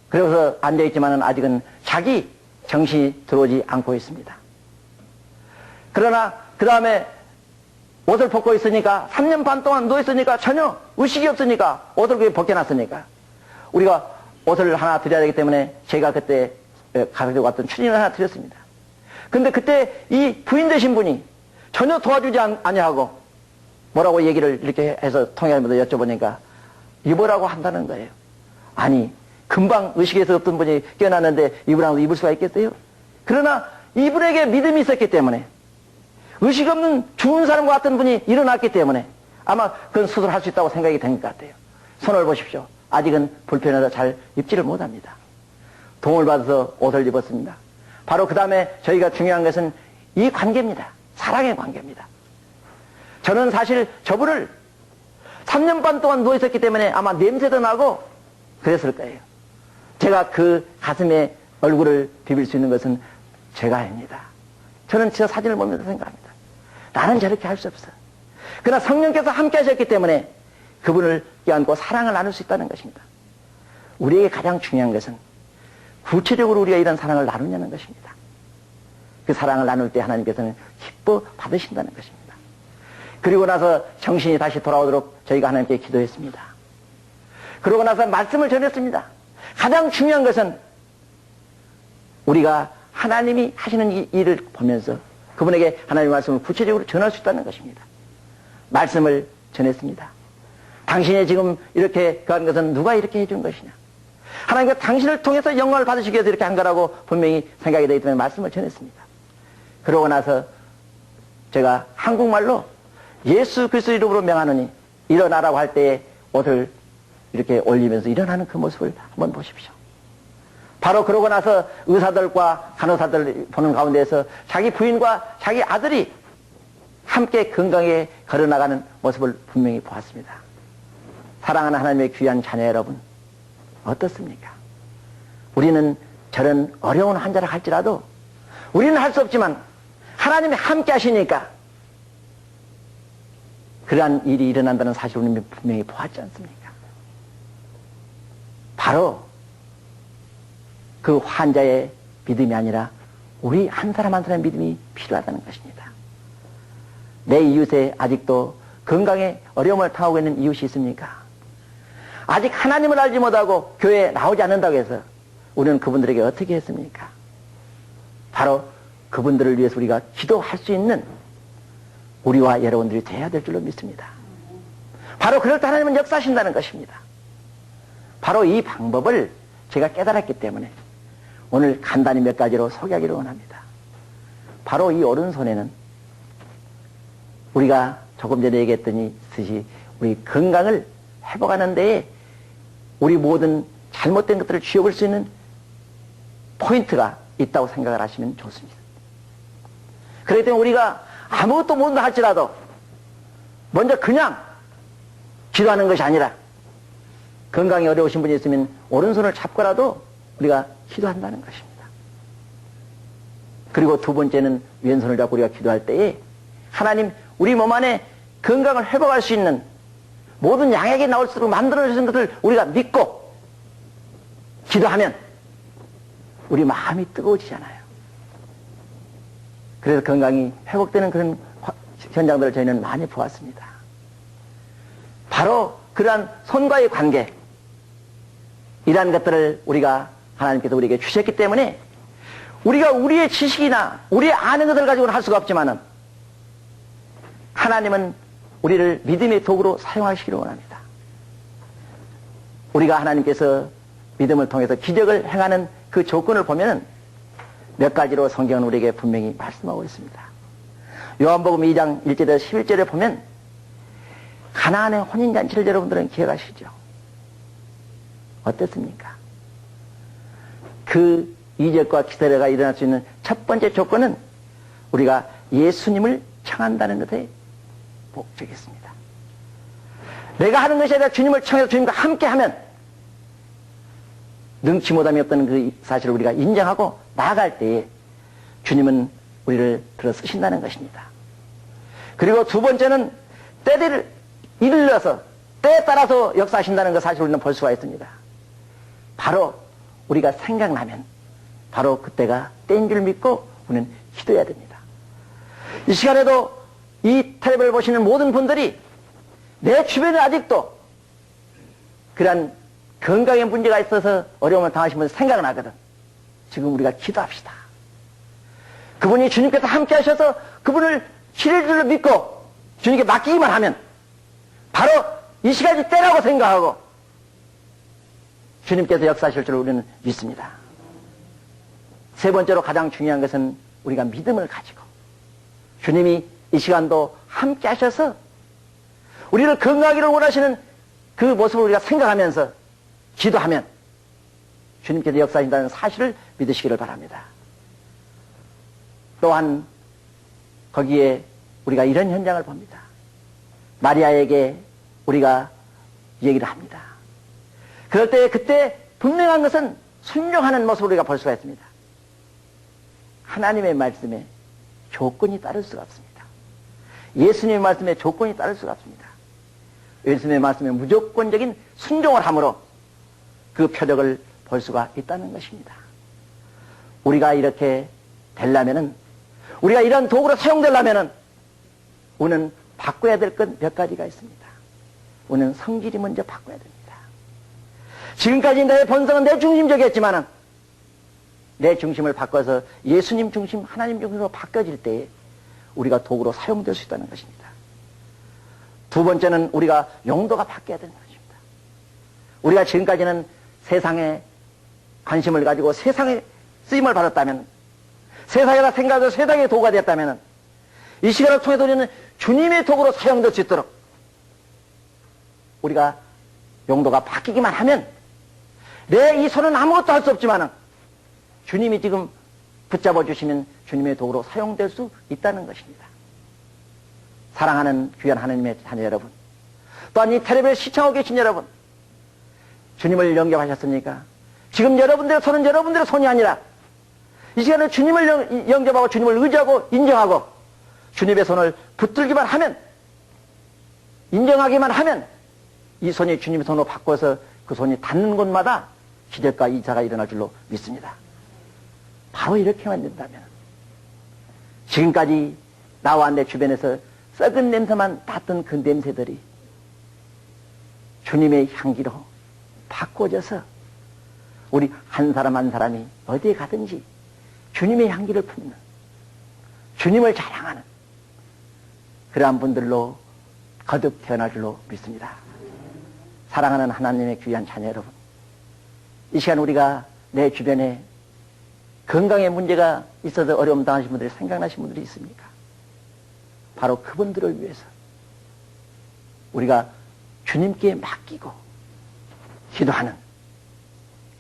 그래서 앉아있지만은 아직은 자기 정신이 들어오지 않고 있습니다. 그러나 그 다음에 옷을 벗고 있으니까 3년 반 동안 누워있으니까 전혀 의식이 없으니까 옷을 그렇게 벗겨놨으니까 우리가 옷을 하나 드려야 되기 때문에 제가 그때 가지고 왔던 추진을 하나 드렸습니다. 근데 그때 이 부인 되신 분이 전혀 도와주지 아니하고 뭐라고 얘기를 이렇게 해서 통역하면서 여쭤보니까 입으라고 한다는 거예요. 아니, 금방 의식에서 없던 분이 깨어났는데 이분하고 입을 수가 있겠어요? 그러나 이분에게 믿음이 있었기 때문에, 의식 없는 죽은 사람과 같은 분이 일어났기 때문에 아마 그건 수술할 수 있다고 생각이 된 것 같아요. 손을 보십시오. 아직은 불편해서 잘 입지를 못합니다. 도움을 받아서 옷을 입었습니다. 바로 그 다음에 저희가 중요한 것은 이 관계입니다. 사랑의 관계입니다. 저는 사실 저분을 3년 반 동안 누워있었기 때문에 아마 냄새도 나고 그랬을 거예요. 제가 그 가슴에 얼굴을 비빌 수 있는 것은 제가 아닙니다. 저는 저 사진을 보면서 생각합니다. 나는 저렇게 할 수 없어. 그러나 성령께서 함께 하셨기 때문에 그분을 껴안고 사랑을 나눌 수 있다는 것입니다. 우리에게 가장 중요한 것은 구체적으로 우리가 이런 사랑을 나누냐는 것입니다. 그 사랑을 나눌 때 하나님께서는 기뻐 받으신다는 것입니다. 그리고 나서 정신이 다시 돌아오도록 저희가 하나님께 기도했습니다. 그러고 나서 말씀을 전했습니다. 가장 중요한 것은 우리가 하나님이 하시는 이 일을 보면서 그분에게 하나님의 말씀을 구체적으로 전할 수 있다는 것입니다. 말씀을 전했습니다. 당신이 지금 이렇게 한 것은 누가 이렇게 해준 것이냐? 하나님께서 당신을 통해서 영광을 받으시기 위해서 이렇게 한 거라고 분명히 생각이 되기 때문에 말씀을 전했습니다. 그러고 나서 제가 한국말로 예수 그리스도 이름으로 명하노니 일어나라고 할 때에 옷을 이렇게 올리면서 일어나는 그 모습을 한번 보십시오. 바로 그러고 나서 의사들과 간호사들 보는 가운데에서 자기 부인과 자기 아들이 함께 건강에 걸어나가는 모습을 분명히 보았습니다. 사랑하는 하나님의 귀한 자녀 여러분, 어떻습니까? 우리는 저런 어려운 환자를 할지라도 우리는 할 수 없지만 하나님이 함께 하시니까 그러한 일이 일어난다는 사실을 우리는 분명히 보았지 않습니까? 바로 그 환자의 믿음이 아니라 우리 한 사람 한 사람의 믿음이 필요하다는 것입니다. 내 이웃에 아직도 건강에 어려움을 당하고 있는 이웃이 있습니까? 아직 하나님을 알지 못하고 교회에 나오지 않는다고 해서 우리는 그분들에게 어떻게 했습니까? 바로 그분들을 위해서 우리가 기도할 수 있는 우리와 여러분들이 돼야 될 줄로 믿습니다. 바로 그럴 때 하나님은 역사하신다는 것입니다. 바로 이 방법을 제가 깨달았기 때문에 오늘 간단히 몇 가지로 소개하기를 원합니다. 바로 이 오른손에는 우리가 조금 전에 얘기했더니 듯이 우리 건강을 회복하는 데에 우리 모든 잘못된 것들을 쥐어볼 수 있는 포인트가 있다고 생각을 하시면 좋습니다. 그렇기 때문에 우리가 아무것도 못한다 할지라도 먼저 그냥 기도하는 것이 아니라 건강이 어려우신 분이 있으면 오른손을 잡고라도 우리가 기도한다는 것입니다. 그리고 두 번째는 왼손을 잡고 우리가 기도할 때에 하나님 우리 몸 안에 건강을 회복할 수 있는 모든 양에게 나올 수 있도록 만들어주신 것을 우리가 믿고 기도하면 우리 마음이 뜨거워지잖아요. 그래서 건강이 회복되는 그런 현장들을 저희는 많이 보았습니다. 바로 그러한 손과의 관계, 이러한 것들을 우리가 하나님께서 우리에게 주셨기 때문에 우리가 우리의 지식이나 우리의 아는 것을 가지고는 할 수가 없지만은 하나님은 우리를 믿음의 도구로 사용하시기를 원합니다. 우리가 하나님께서 믿음을 통해서 기적을 행하는 그 조건을 보면은 몇 가지로 성경은 우리에게 분명히 말씀하고 있습니다. 요한복음 2장 1절에서 11절에 보면 가나안의 혼인잔치를 여러분들은 기억하시죠? 어땠습니까? 그 이적과 기사가 일어날 수 있는 첫 번째 조건은 우리가 예수님을 청한다는 것에 목적이었습니다. 내가 하는 것이 아니라 주님을 청해서 주님과 함께하면 능치 못함이 없다는 그 사실을 우리가 인정하고 나아갈 때에 주님은 우리를 들어 쓰신다는 것입니다. 그리고 두 번째는 때를 일러서 때에 따라서 역사하신다는 그 사실을 우리는 볼 수가 있습니다. 바로 우리가 생각나면 바로 그때가 때인 줄 믿고 우리는 기도해야 됩니다. 이 시간에도 이 텔레비를 보시는 모든 분들이 내 주변에 아직도 그런 건강에 문제가 있어서 어려움을 당하신 분 생각나거든. 지금 우리가 기도합시다. 그분이 주님께서 함께 하셔서 그분을 치료해 줄로 믿고 주님께 맡기기만 하면 바로 이 시간이 때라고 생각하고 주님께서 역사하실 줄 우리는 믿습니다. 세 번째로 가장 중요한 것은 우리가 믿음을 가지고 주님이 이 시간도 함께 하셔서 우리를 건강하기를 원하시는 그 모습을 우리가 생각하면서 기도하면 주님께서 역사하신다는 사실을 믿으시기를 바랍니다. 또한 거기에 우리가 이런 현장을 봅니다. 마리아에게 우리가 얘기를 합니다. 그럴 때 그때 분명한 것은 순종하는 모습을 우리가 볼 수가 있습니다. 하나님의 말씀에 조건이 따를 수가 없습니다. 예수님의 말씀에 조건이 따를 수가 없습니다. 예수님의 말씀에 무조건적인 순종을 함으로 그 표적을 볼 수가 있다는 것입니다. 우리가 이렇게 되려면은, 우리가 이런 도구로 사용되려면은, 우리는 바꿔야 될 것 몇 가지가 있습니다. 우리는 성질이 먼저 바꿔야 됩니다. 지금까지 내 본성은 내 중심적이었지만은, 내 중심을 바꿔서 예수님 중심, 하나님 중심으로 바꿔질 때에 우리가 도구로 사용될 수 있다는 것입니다. 두 번째는 우리가 용도가 바뀌어야 되는 것입니다. 우리가 지금까지는 세상에 관심을 가지고 세상에 쓰임을 받았다면, 세상에다 생각해서 세상의 도구가 되었다면, 이 시간을 통해서 우리는 주님의 도구로 사용될 수 있도록 우리가 용도가 바뀌기만 하면, 내 이 손은 아무것도 할 수 없지만은 주님이 지금 붙잡아 주시면 주님의 도구로 사용될 수 있다는 것입니다. 사랑하는 귀한 하나님의 자녀 여러분, 또한 이 텔레비를 시청하고 계신 여러분, 주님을 영접하셨습니까? 지금 여러분들의 손은 여러분들의 손이 아니라 이 시간에 주님을 영접하고 주님을 의지하고 인정하고 주님의 손을 붙들기만 하면, 인정하기만 하면 이 손이 주님의 손으로 바꿔서 그 손이 닿는 곳마다 기적과 이사가 일어날 줄로 믿습니다. 바로 이렇게만 된다면, 지금까지 나와 내 주변에서 썩은 냄새만 닿던 그 냄새들이 주님의 향기로 바꿔져서 우리 한 사람 한 사람이 어디에 가든지 주님의 향기를 품는, 주님을 자랑하는 그러한 분들로 거듭 태어날 줄로 믿습니다. 사랑하는 하나님의 귀한 자녀 여러분, 이 시간 우리가 내 주변에 건강에 문제가 있어서 어려움 당하신 분들이 생각나신 분들이 있습니까? 바로 그분들을 위해서 우리가 주님께 맡기고 기도하는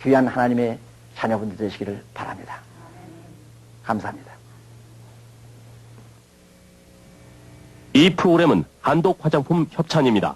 귀한 하나님의 자녀분들 되시기를 바랍니다. 감사합니다. 이 프로그램은 한독 화장품 협찬입니다.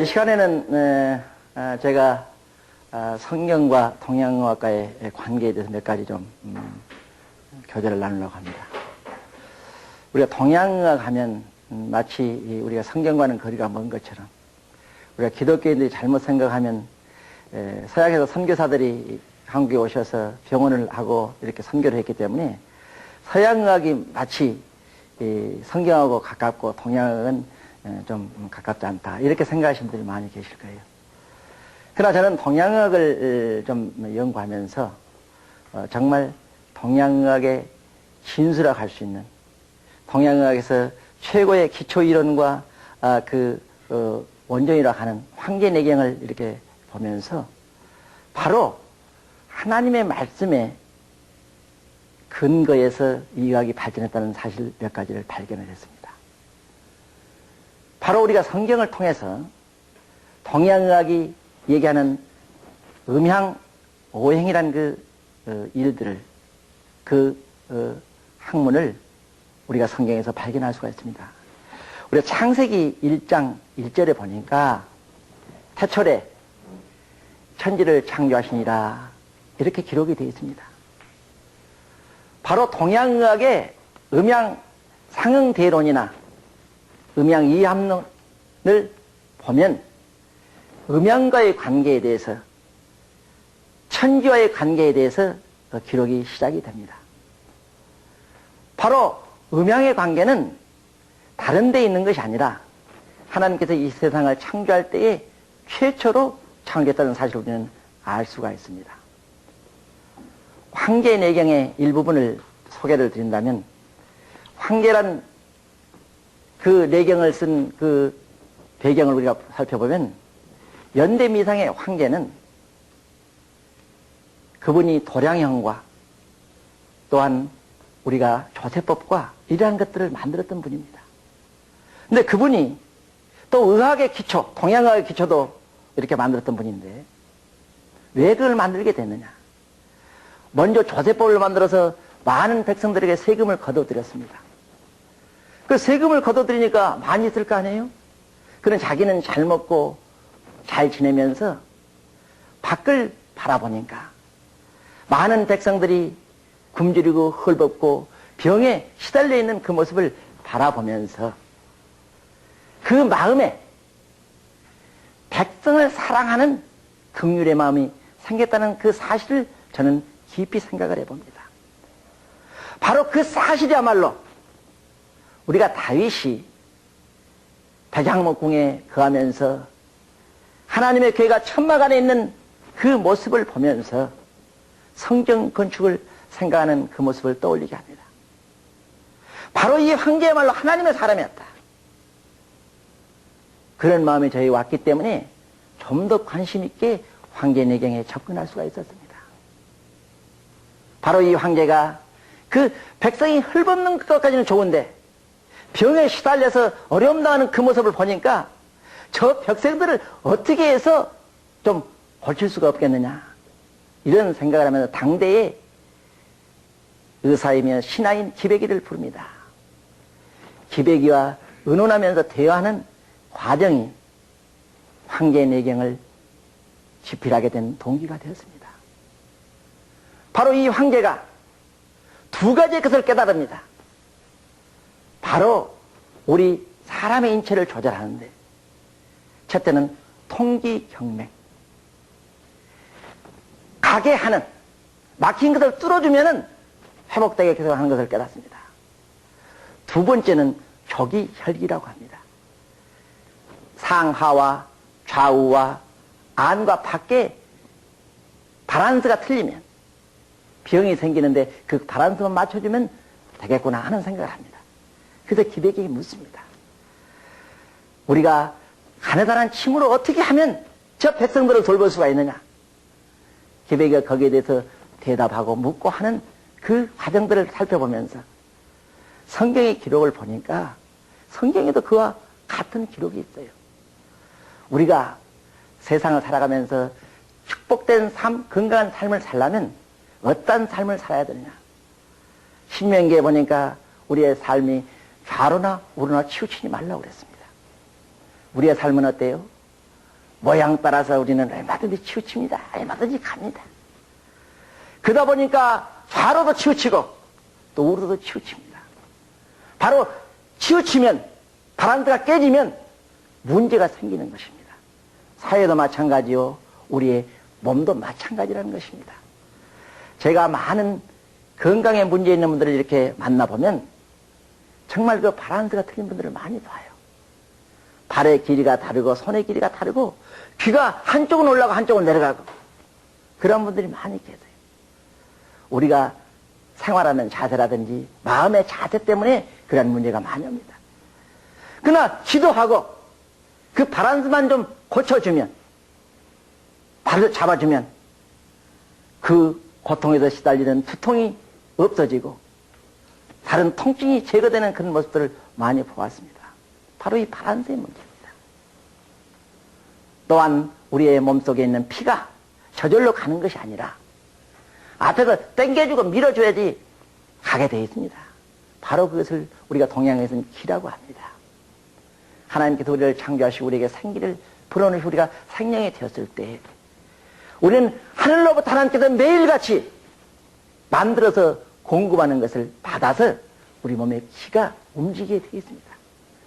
이 시간에는 제가 성경과 동양의학과의 관계에 대해서 몇 가지 좀 교제를 나누려고 합니다. 우리가 동양의학 하면 마치 우리가 성경과는 거리가 먼 것처럼, 우리가 기독교인들이 잘못 생각하면 서양에서 선교사들이 한국에 오셔서 병원을 하고 이렇게 선교를 했기 때문에 서양의학이 마치 성경하고 가깝고 동양의학은 좀 가깝지 않다, 이렇게 생각하시는 분들이 많이 계실 거예요. 그러나 저는 동양의학을 좀 연구하면서 정말 동양의학의 진수라고 할 수 있는, 동양의학에서 최고의 기초 이론과 원전이라고 하는 황제내경을 이렇게 보면서 바로 하나님의 말씀에 근거해서 이 의학이 발전했다는 사실 몇 가지를 발견을 했습니다. 바로 우리가 성경을 통해서 동양의학이 얘기하는 음향 오행이라는 그 일들을, 학문을 우리가 성경에서 발견할 수가 있습니다. 우리가 창세기 1장 1절에 보니까 태초에 천지를 창조하시니라, 이렇게 기록이 되어 있습니다. 바로 동양의학의 음양 상응대론이나 음양 이합론을 보면 음양과의 관계에 대해서, 천지와의 관계에 대해서 기록이 시작이 됩니다. 바로 음양의 관계는 다른 데 있는 것이 아니라 하나님께서 이 세상을 창조할 때에 최초로 창조했다는 사실을 우리는 알 수가 있습니다. 황제내경의 일부분을 소개를 드린다면, 황제란 그 내경을 쓴 그 배경을 우리가 살펴보면 연대미상의 황제는 그분이 도량형과 또한 우리가 조세법과 이러한 것들을 만들었던 분입니다. 근데 그분이 또 의학의 기초, 동양의학의 기초도 이렇게 만들었던 분인데 왜 그걸 만들게 됐느냐? 먼저 조세법을 만들어서 많은 백성들에게 세금을 거둬들였습니다. 그 세금을 거둬들이니까 많이 있을 거 아니에요? 그는 자기는 잘 먹고 잘 지내면서 밖을 바라보니까 많은 백성들이 굶주리고 헐벗고 병에 시달려 있는 그 모습을 바라보면서 그 마음에 백성을 사랑하는 긍휼의 마음이 생겼다는 그 사실을 저는 깊이 생각을 해봅니다. 바로 그 사실이야말로 우리가 다윗이 백향목궁에 거하면서 하나님의 교회가 천막 안에 있는 그 모습을 보면서 성경 건축을 생각하는 그 모습을 떠올리게 합니다. 바로 이 황제야말로 하나님의 사람이었다. 그런 마음이 저희 왔기 때문에 좀 더 관심 있게 황제 내경에 접근할 수가 있었습니다. 바로 이 황제가 그 백성이 헐벗는 것까지는 좋은데 병에 시달려서 어려움 당하는 그 모습을 보니까 저 백성들을 어떻게 해서 좀 고칠 수가 없겠느냐 이런 생각을 하면서 당대의 의사이며 신하인 기백이를 부릅니다. 기백이와 의논하면서 대화하는 과정이 황제 내경을 집필하게 된 동기가 되었습니다. 바로 이 황제가 두 가지의 것을 깨달습니다. 바로 우리 사람의 인체를 조절하는데 첫째는 통기경맥, 가게 하는 막힌 것을 뚫어주면은 회복되게 계속 하는 것을 깨닫습니다. 두 번째는 조기혈기라고 합니다. 상하와 좌우와 안과 밖에 바란스가 틀리면 병이 생기는데 그 바란스만 맞춰주면 되겠구나 하는 생각을 합니다. 그래서 기백에게 묻습니다. 우리가 가느다란 침으로 어떻게 하면 저 백성들을 돌볼 수가 있느냐? 기백이가 거기에 대해서 대답하고 묻고 하는 그 과정들을 살펴보면서 성경의 기록을 보니까 성경에도 그와 같은 기록이 있어요. 우리가 세상을 살아가면서 축복된 삶, 건강한 삶을 살려면 어떤 삶을 살아야 되느냐? 신명기에 보니까 우리의 삶이 좌로나 우로나 치우치지 말라고 그랬습니다. 우리의 삶은 어때요? 모양 따라서 우리는 얼마든지 치우칩니다. 얼마든지 갑니다. 그러다 보니까 좌로도 치우치고 또 우로도 치우칩니다. 바로 치우치면 바란스가 깨지면 문제가 생기는 것입니다. 사회도 마찬가지요. 우리의 몸도 마찬가지라는 것입니다. 제가 많은 건강에 문제 있는 분들을 이렇게 만나보면 정말 그 바란스가 틀린 분들을 많이 봐요. 발의 길이가 다르고 손의 길이가 다르고 귀가 한쪽은 올라가고 한쪽은 내려가고 그런 분들이 많이 계세요. 우리가 생활하는 자세라든지 마음의 자세 때문에 그런 문제가 많이 옵니다. 그러나 기도하고 그 바란스만 좀 고쳐주면 발을 잡아주면 그 고통에서 시달리는 두통이 없어지고 다른 통증이 제거되는 그런 모습들을 많이 보았습니다. 바로 이 바란스의 문제입니다. 또한 우리의 몸속에 있는 피가 저절로 가는 것이 아니라 앞에서 당겨주고 밀어줘야지 가게 되어 있습니다. 바로 그것을 우리가 동양에서는 기라고 합니다. 하나님께서 우리를 창조하시고 우리에게 생기를 불어넣으시고 우리가 생명이 되었을 때 우리는 하늘로부터 하나님께서 매일같이 만들어서 공급하는 것을 받아서 우리 몸의 기가 움직이게 되어 있습니다.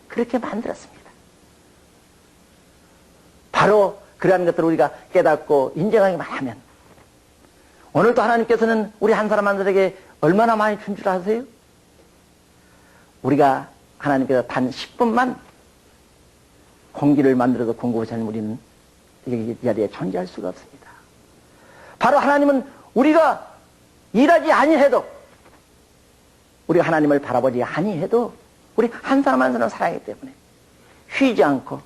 그렇게 만들었습니다. 바로 그러한 것들을 우리가 깨닫고 인정하기만 하면 오늘도 하나님께서는 우리 한 사람 한 사람에게 얼마나 많이 준 줄 아세요? 우리가 하나님께서 단 10분만 공기를 만들어서 공급하시는 우리는 이 자리에 존재할 수가 없습니다. 바로 하나님은 우리가 일하지 아니해도 우리가 하나님을 바라보지 아니해도 우리 한 사람 한 사람 살아가기 때문에 쉬지 않고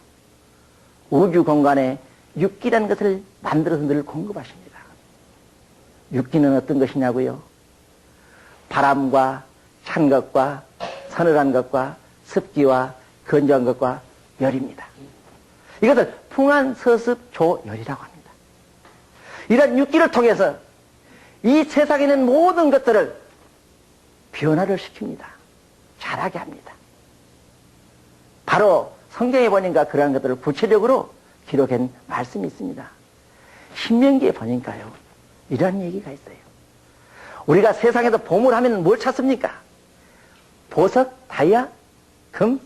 우주 공간에 육기라는 것을 만들어서 늘 공급하십니다. 육기는 어떤 것이냐고요? 바람과 찬 것과 서늘한 것과 습기와 건조한 것과 열입니다. 이것을 풍한, 서습, 조, 열이라고 합니다. 이런 육기를 통해서 이 세상에 있는 모든 것들을 변화를 시킵니다. 자라게 합니다. 바로 성경에 보니까 그러한 것들을 구체적으로 기록한 말씀이 있습니다. 신명기에 보니까요, 이런 얘기가 있어요. 우리가 세상에서 보물하면 뭘 찾습니까? 보석, 다이아, 금,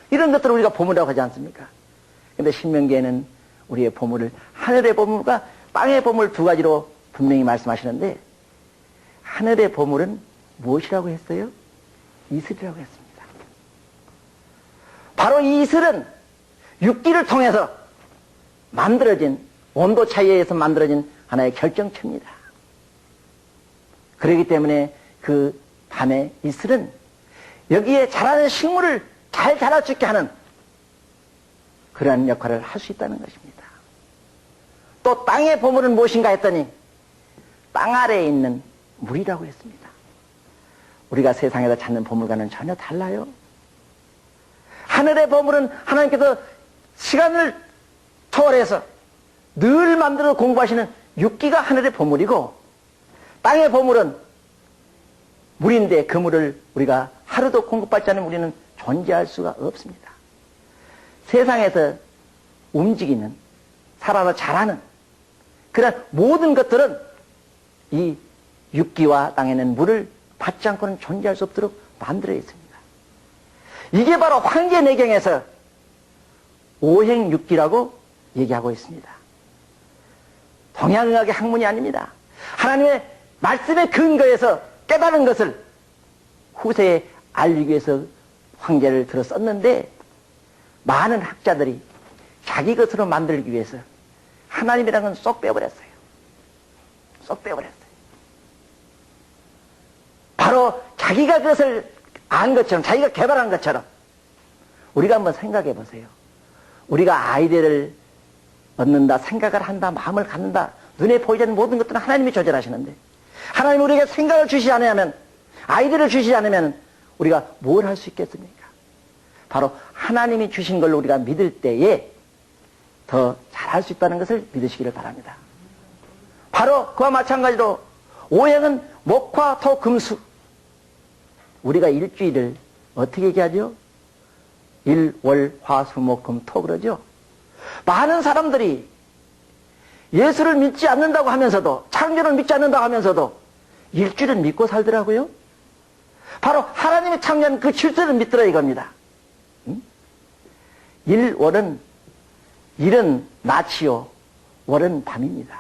이런 것들을 우리가 보물이라고 하지 않습니까? 근데 신명기에는 우리의 보물을 하늘의 보물과 땅의 보물 두 가지로 분명히 말씀하시는데, 하늘의 보물은 무엇이라고 했어요? 이슬이라고 했습니다. 바로 이 이슬은 육기를 통해서 만들어진, 온도 차이에 의해서 만들어진 하나의 결정체입니다. 그렇기 때문에 그 밤의 이슬은 여기에 자라는 식물을 잘 자랄 수 있게 하는 그러한 역할을 할 수 있다는 것입니다. 또 땅의 보물은 무엇인가 했더니 땅 아래에 있는 물이라고 했습니다. 우리가 세상에서 찾는 보물과는 전혀 달라요. 하늘의 보물은 하나님께서 시간을 초월해서 늘 만들어 공부하시는 육기가 하늘의 보물이고, 땅의 보물은 물인데 그 물을 우리가 하루도 공급받지 않으면 우리는 존재할 수가 없습니다. 세상에서 움직이는, 살아서 자라는 그런 모든 것들은 이 육기와 땅에는 물을 받지 않고는 존재할 수 없도록 만들어 있습니다. 이게 바로 황제내경에서 오행육기라고 얘기하고 있습니다. 동양의학의 학문이 아닙니다. 하나님의 말씀의 근거에서 깨달은 것을 후세에 알리기 위해서 황제를 들어 썼는데, 많은 학자들이 자기 것으로 만들기 위해서 하나님이라는 건 쏙 빼버렸어요. 쏙 빼버렸어요. 바로 자기가 그것을 안 것처럼, 자기가 개발한 것처럼 우리가 한번 생각해 보세요. 우리가 아이디어를 얻는다, 생각을 한다, 마음을 갖는다, 눈에 보이지 않는 모든 것들은 하나님이 조절하시는데, 하나님이 우리에게 생각을 주시지 않으면, 아이디어를 주시지 않으면 우리가 뭘 할 수 있겠습니까? 바로 하나님이 주신 걸로 우리가 믿을 때에 더 잘할 수 있다는 것을 믿으시기를 바랍니다. 바로 그와 마찬가지로 오행은 목화, 토, 금수. 우리가 일주일을 어떻게 얘기하죠? 일, 월, 화, 수, 목, 금, 토 그러죠? 많은 사람들이 예수를 믿지 않는다고 하면서도, 창조를 믿지 않는다고 하면서도 일주일은 믿고 살더라고요. 바로 하나님이 창조한 그 질서를 믿더라 이겁니다. 일, 월은, 일은 낮이요, 월은 밤입니다.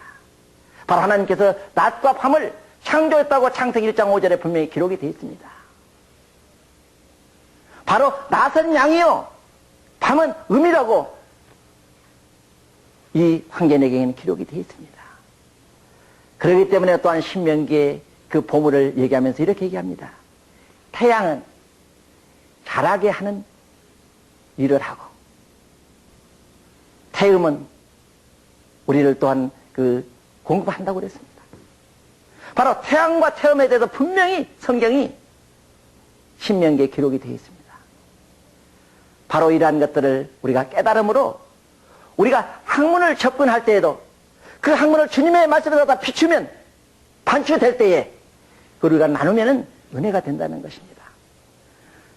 바로 하나님께서 낮과 밤을 창조했다고 창세기 1장 5절에 분명히 기록이 되어 있습니다. 바로 낮은 양이요, 밤은 음이라고 이 황제내경에는 기록이 되어 있습니다. 그렇기 때문에 또한 신명기에 그 보물을 얘기하면서 이렇게 얘기합니다. 태양은 자라게 하는 일을 하고, 태음은 우리를 또한 공급한다고 그랬습니다. 바로 태양과 태음에 대해서 분명히 성경이 신명기에 기록이 되어 있습니다. 바로 이러한 것들을 우리가 깨달음으로 우리가 학문을 접근할 때에도 그 학문을 주님의 말씀에 갖다 비추면, 반추될 때에 우리가 나누면은 은혜가 된다는 것입니다.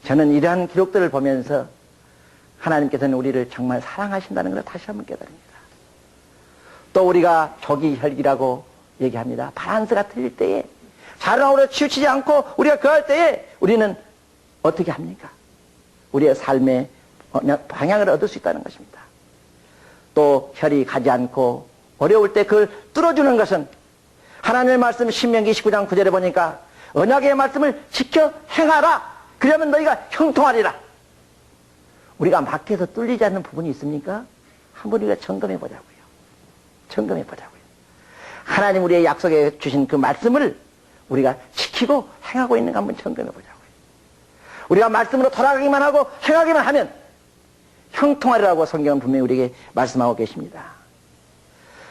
저는 이러한 기록들을 보면서 하나님께서는 우리를 정말 사랑하신다는 것을 다시 한번 깨달습니다. 또 우리가 조기 혈기라고 얘기합니다. 바란스가 틀릴 때에, 자랑으로 치우치지 않고 우리가 그할 때에 우리는 어떻게 합니까? 우리의 삶의 방향을 얻을 수 있다는 것입니다. 또 혈이 가지 않고 어려울 때 그걸 뚫어주는 것은 하나님의 말씀 신명기 19장 9절에 보니까 언약의 말씀을 지켜 행하라. 그러면 너희가 형통하리라. 우리가 막혀서 뚫리지 않는 부분이 있습니까? 한번 우리가 점검해 보자고요. 점검해 보자고요. 하나님 우리의 약속해 주신 그 말씀을 우리가 지키고 행하고 있는가 한번 점검해 보자고요. 우리가 말씀으로 돌아가기만 하고 행하기만 하면 형통하리라고 성경은 분명히 우리에게 말씀하고 계십니다.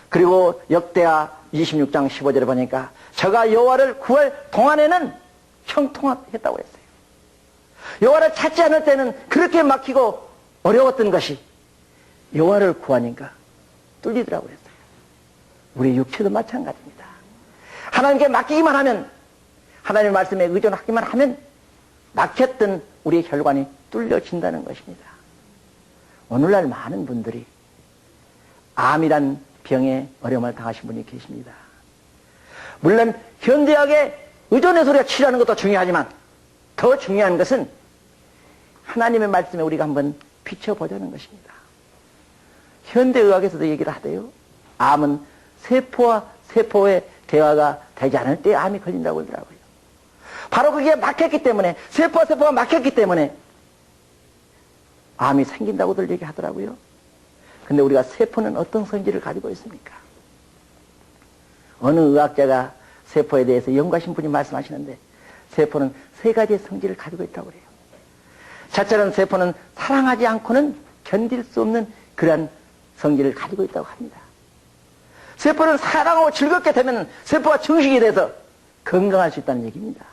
그리고 역대하 26장 15절에 보니까 저가 여호와를 구할 동안에는 형통했다고 했어요. 여호와를 찾지 않을 때는 그렇게 막히고 어려웠던 것이 여호와를 구하니까 뚫리더라고 했어요. 우리 육체도 마찬가지입니다. 하나님께 맡기기만 하면, 하나님의 말씀에 의존하기만 하면 막혔던 우리의 혈관이 뚫려진다는 것입니다. 오늘날 많은 분들이 암이란 병에 어려움을 당하신 분이 계십니다. 물론 현대학에 의존해서 우리가 치료하는 것도 중요하지만 더 중요한 것은 하나님의 말씀에 우리가 한번 비춰보자는 것입니다. 현대의학에서도 얘기를 하대요. 암은 세포와 세포의 대화가 되지 않을 때 암이 걸린다고 그러더라고요. 바로 그게 막혔기 때문에, 세포와 세포가 막혔기 때문에 암이 생긴다고들 얘기하더라고요. 근데 우리가 세포는 어떤 성질을 가지고 있습니까? 어느 의학자가 세포에 대해서 연구하신 분이 말씀하시는데 세포는 세 가지의 성질을 가지고 있다고 그래요. 첫째는 세포는 사랑하지 않고는 견딜 수 없는 그러한 성질을 가지고 있다고 합니다. 세포는 사랑하고 즐겁게 되면 세포가 증식이 돼서 건강할 수 있다는 얘기입니다.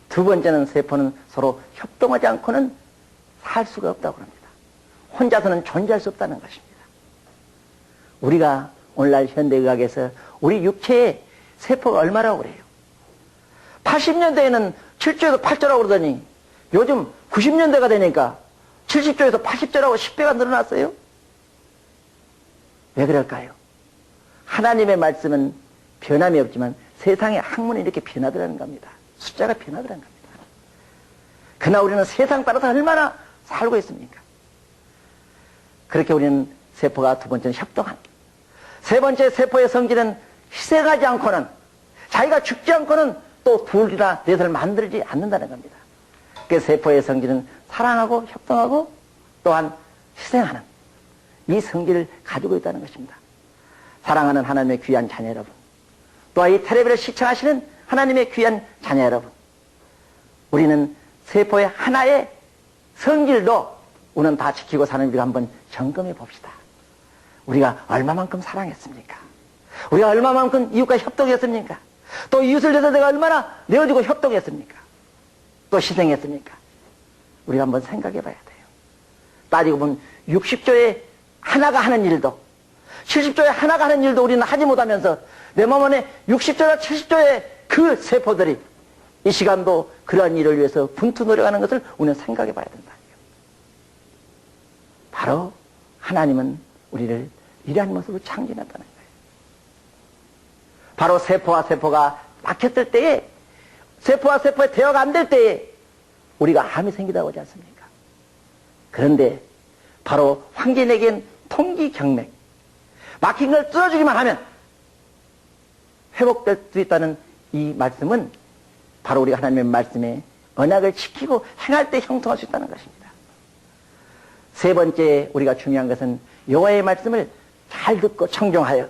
두 번째는 세포는 서로 협동하지 않고는 살 수가 없다고 합니다. 혼자서는 존재할 수 없다는 것입니다. 우리가 오늘날 현대의학에서 우리 육체의 세포가 얼마라고 그래요? 80년대에는 7조에서 8조라고 그러더니 요즘 90년대가 되니까 70조에서 80조라고 10배가 늘어났어요. 왜 그럴까요? 하나님의 말씀은 변함이 없지만 세상의 학문이 이렇게 변하더라는 겁니다. 숫자가 변하더라는 겁니다. 그러나 우리는 세상 따라서 얼마나 살고 있습니까? 그렇게 우리는 세포가 두 번째는 협동한, 세 번째 세포의 성질은 희생하지 않고는, 자기가 죽지 않고는 또 둘이나 넷을 만들지 않는다는 겁니다. 그 세포의 성질은 사랑하고 협동하고 또한 희생하는 이 성질을 가지고 있다는 것입니다. 사랑하는 하나님의 귀한 자녀 여러분, 또한 이 텔레비를 시청하시는 하나님의 귀한 자녀 여러분, 우리는 세포의 하나의 성질도 우리는 다 지키고 사는 우리가 한번 점검해 봅시다. 우리가 얼마만큼 사랑했습니까? 우리가 얼마만큼 이웃과 협동했습니까? 또 이웃을 위해서 내가 얼마나 내어주고 협동했습니까? 또 희생했습니까? 우리가 한번 생각해 봐야 돼요. 따지고 보면 60조에 하나가 하는 일도, 70조에 하나가 하는 일도 우리는 하지 못하면서 내 몸 안에 60조나 70조의 그 세포들이 이 시간도 그러한 일을 위해서 분투 노력하는 것을 우리는 생각해 봐야 된다. 바로 하나님은 우리를 이러한 모습으로 창조했다는 거예요. 바로 세포와 세포가 막혔을 때에, 세포와 세포의 대화가 안 될 때에 우리가 암이 생기다고 하지 않습니까? 그런데 바로 황제에겐 통기경맥, 막힌 걸 뚫어주기만 하면 회복될 수 있다는 이 말씀은 바로 우리가 하나님의 말씀에 언약을 지키고 행할 때 형통할 수 있다는 것입니다. 세 번째 우리가 중요한 것은 여호와의 말씀을 잘 듣고 청종하여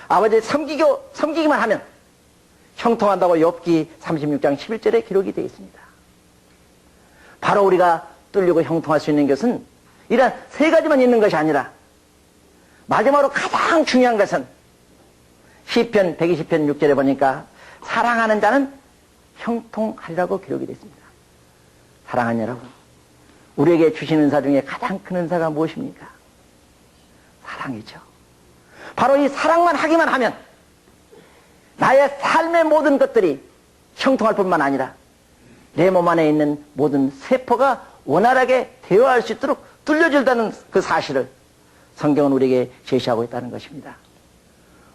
아버지의 섬기기만 하면 형통한다고 욥기 36장 11절에 기록이 되어 있습니다. 바로 우리가 뚫리고 형통할 수 있는 것은 이런 세 가지만 있는 것이 아니라 마지막으로 가장 중요한 것은 시편 120편 6절에 보니까 사랑하는 자는 형통하리라고 기록이 되어 있습니다. 사랑하는 여러분, 우리에게 주신 은사 중에 가장 큰 은사가 무엇입니까? 사랑이죠. 바로 이 사랑만 하기만 하면 나의 삶의 모든 것들이 형통할 뿐만 아니라 내 몸 안에 있는 모든 세포가 원활하게 대화할 수 있도록 뚫려질다는 그 사실을 성경은 우리에게 제시하고 있다는 것입니다.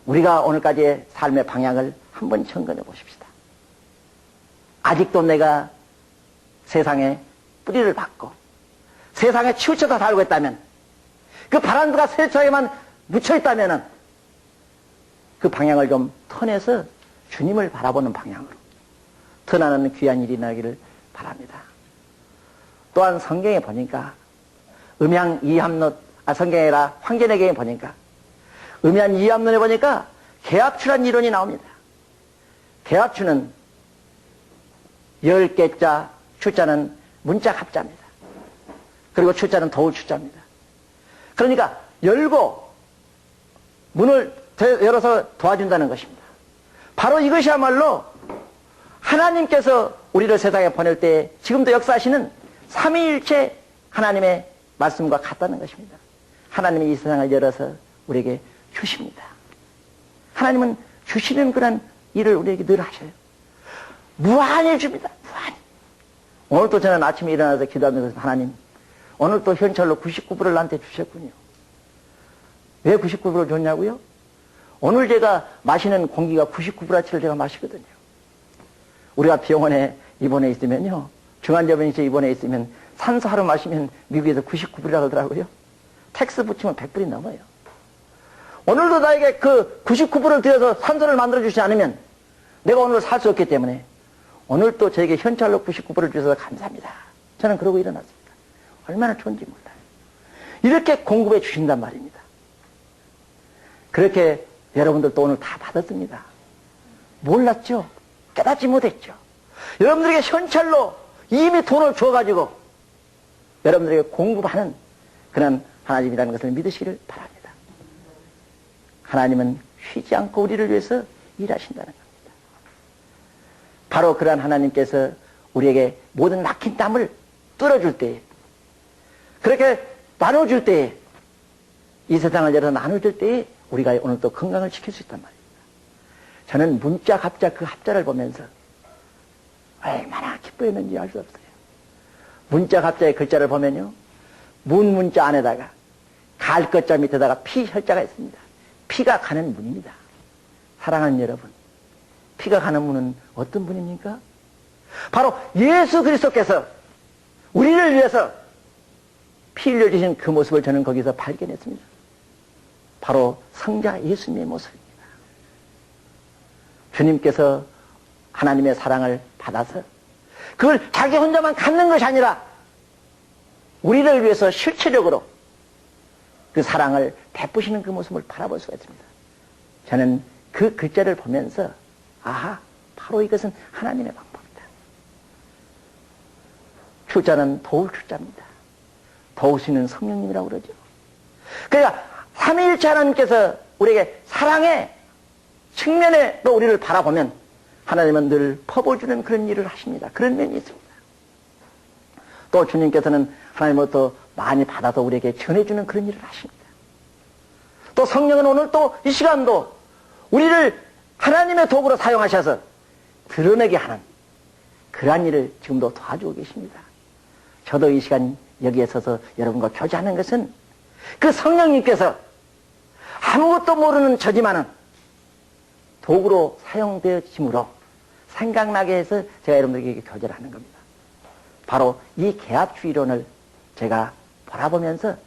우리가 오늘까지의 삶의 방향을 한번 점검해 보십시다. 아직도 내가 세상에 뿌리를 박고 세상에 치우쳐서 살고 있다면, 그 바람과 세상에만 묻혀있다면 그 방향을 좀 턴해서 주님을 바라보는 방향으로 턴하는 귀한 일이 나기를 바랍니다. 또한 성경에 보니까 음양 이합론, 성경이 아니라 황제내경에 보니까 음양 이합론에 보니까 개합추란 이론이 나옵니다. 개합추는 10개자 추자는 문자 합자입니다. 그리고 추자는 도울 추자입니다. 그러니까 열고 문을 열어서 도와준다는 것입니다. 바로 이것이야말로 하나님께서 우리를 세상에 보낼 때 지금도 역사하시는 삼위일체 하나님의 말씀과 같다는 것입니다. 하나님이 이 세상을 열어서 우리에게 주십니다. 하나님은 주시는 그런 일을 우리에게 늘 하셔요. 무한히 줍니다. 무한히. 오늘도 저는 아침에 일어나서 기도하면서 하나님, 오늘 또 현찰로 99불을 나한테 주셨군요. 왜 99불을 줬냐고요? 오늘 제가 마시는 공기가 99불어치를 제가 마시거든요. 우리가 병원에 입원해 있으면요, 중환자병실에 입원해 있으면 산소 하루 마시면 미국에서 99불이라고 하더라고요. 텍스 붙이면 100불이 넘어요. 오늘도 나에게 그 99불을 들여서 산소를 만들어주지 않으면 내가 오늘 살 수 없기 때문에 오늘 또 저에게 현찰로 99불을 주셔서 감사합니다. 저는 그러고 일어났습니다. 얼마나 좋은지 몰라요. 이렇게 공급해 주신단 말입니다. 그렇게 여러분들도 오늘 다 받았습니다. 몰랐죠? 깨닫지 못했죠? 여러분들에게 현찰로 이미 돈을 줘가지고 여러분들에게 공급하는 그런 하나님이라는 것을 믿으시기를 바랍니다. 하나님은 쉬지 않고 우리를 위해서 일하신다는 겁니다. 바로 그러한 하나님께서 우리에게 모든 막힌 땀을 뚫어줄 때에, 그렇게 나눠줄 때에, 이 세상을 열어 나눠줄 때에 우리가 오늘 또 건강을 지킬 수 있단 말입니다. 저는 문자 갑자 그 합자를 보면서 얼마나 기뻐했는지 알 수 없어요. 문자 갑자의 글자를 보면요, 문 문자 안에다가 갈 것자 밑에다가 피 혈자가 있습니다. 피가 가는 문입니다. 사랑하는 여러분, 피가 가는 문은 어떤 문입니까? 바로 예수 그리스도께서 우리를 위해서 피 흘려주신 그 모습을 저는 거기서 발견했습니다. 바로 성자 예수님의 모습입니다. 주님께서 하나님의 사랑을 받아서 그걸 자기 혼자만 갖는 것이 아니라 우리를 위해서 실체적으로 그 사랑을 베푸시는 그 모습을 바라볼 수가 있습니다. 저는 그 글자를 보면서 아하, 바로 이것은 하나님의 방법이다. 추자는 도울 추자입니다. 도우시는 성령님이라고 그러죠. 그러니까 삼위일체 하나님께서 우리에게 사랑의 측면에로 우리를 바라보면 하나님은 늘 퍼부어주는 그런 일을 하십니다. 그런 면이 있습니다. 또 주님께서는 하나님으로부터 많이 받아서 우리에게 전해주는 그런 일을 하십니다. 또 성령은 오늘 또 이 시간도 우리를 하나님의 도구로 사용하셔서 드러내게 하는 그러한 일을 지금도 도와주고 계십니다. 저도 이 시간 여기에 서서 여러분과 교제하는 것은 그 성령님께서 아무것도 모르는 저지만은 도구로 사용되어짐으로 생각나게 해서 제가 여러분들에게 교제를 하는 겁니다. 바로 이 계합주의론을 제가 바라보면서